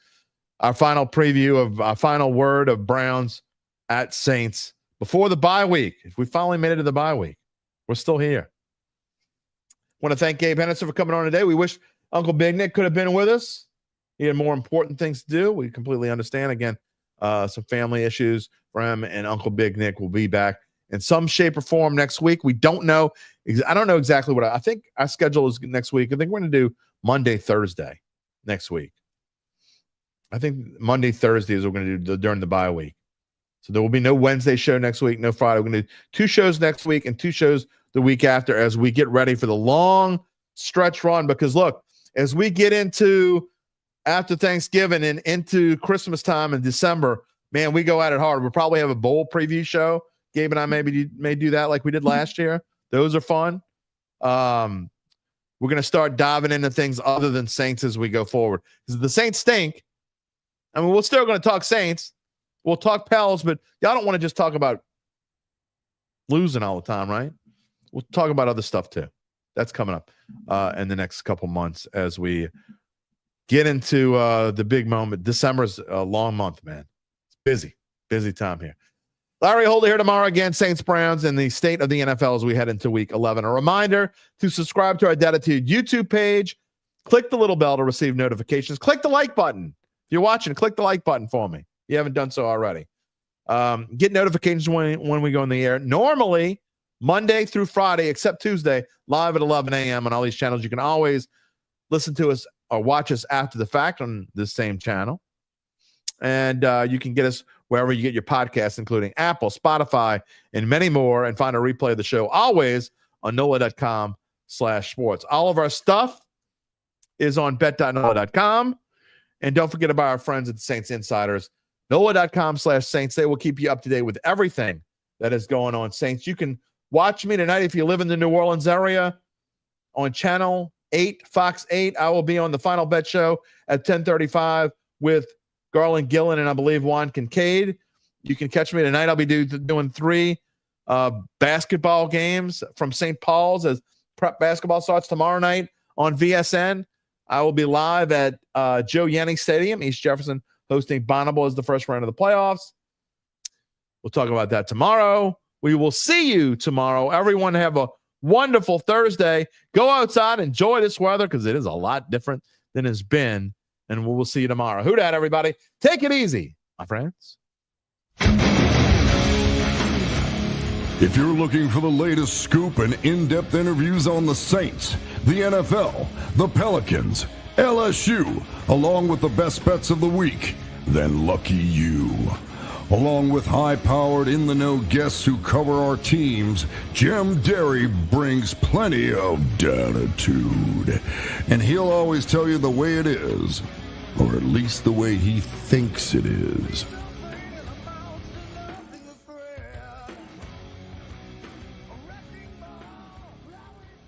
our final preview of our final word of Browns at Saints before the bye week. If we finally made it to the bye week, we're still here. Want to thank Gabe Henderson for coming on today. We wish Uncle Big Nick could have been with us. He had more important things to do. We completely understand. Again, some family issues for him, and Uncle Big Nick will be back in some shape or form next week. We don't know. I don't know exactly what I think our schedule is next week. I think we're going to do Monday, Thursday next week. I think Monday, Thursday is what we're going to do during the bye week. So there will be no Wednesday show next week, no Friday. We're going to do 2 shows next week and 2 shows the week after as we get ready for the long stretch run. Because, look, as we get into after Thanksgiving and into Christmas time in December, man, we go at it hard. We'll probably have a bowl preview show. Gabe and I may do that like we did last year. Those are fun. We're going to start diving into things other than Saints as we go forward. Because the Saints stink. I mean, we're still going to talk Saints. We'll talk Pels, but y'all don't want to just talk about losing all the time, right? We'll talk about other stuff too. That's coming up in the next couple months as we get into the big moment. December's a long month, man. It's busy. Busy time here. Larry Holder here tomorrow again, Saints Browns and the state of the NFL as we head into week 11. A reminder to subscribe to our Dattitude YouTube page. Click the little bell to receive notifications. Click the like button. If you're watching, click the like button for me. If you haven't done so already. Get notifications when we go in the air. Normally, Monday through Friday, except Tuesday, live at 11 a.m. on all these channels. You can always listen to us or watch us after the fact on this same channel. And you can get us wherever you get your podcasts, including Apple, Spotify, and many more, and find a replay of the show always on NOLA.com/sports. All of our stuff is on bet.nola.com. And don't forget about our friends at the Saints Insiders, NOLA.com/Saints. They will keep you up to date with everything that is going on, Saints. You can watch me tonight if you live in the New Orleans area on Channel 8, Fox 8. I will be on the Final Bet Show at 10:35 with Garland Gillen and I believe Juan Kincaid. You can catch me tonight. I'll be doing 3 basketball games from St. Paul's as prep basketball starts tomorrow night on VSN. I will be live at Joe Yanni Stadium, East Jefferson, hosting Bonneville as the first round of the playoffs. We'll talk about that tomorrow. We will see you tomorrow. Everyone have a wonderful Thursday. Go outside, enjoy this weather because it is a lot different than it's been. And we will see you tomorrow. Who dat, everybody? Take it easy, my friends. If you're looking for the latest scoop and in-depth interviews on the Saints, the NFL, the Pelicans, LSU, along with the best bets of the week, then lucky you. Along with high-powered, in-the-know guests who cover our teams, Jim Derry brings plenty of Dattitude. And he'll always tell you the way it is, or at least the way he thinks it is.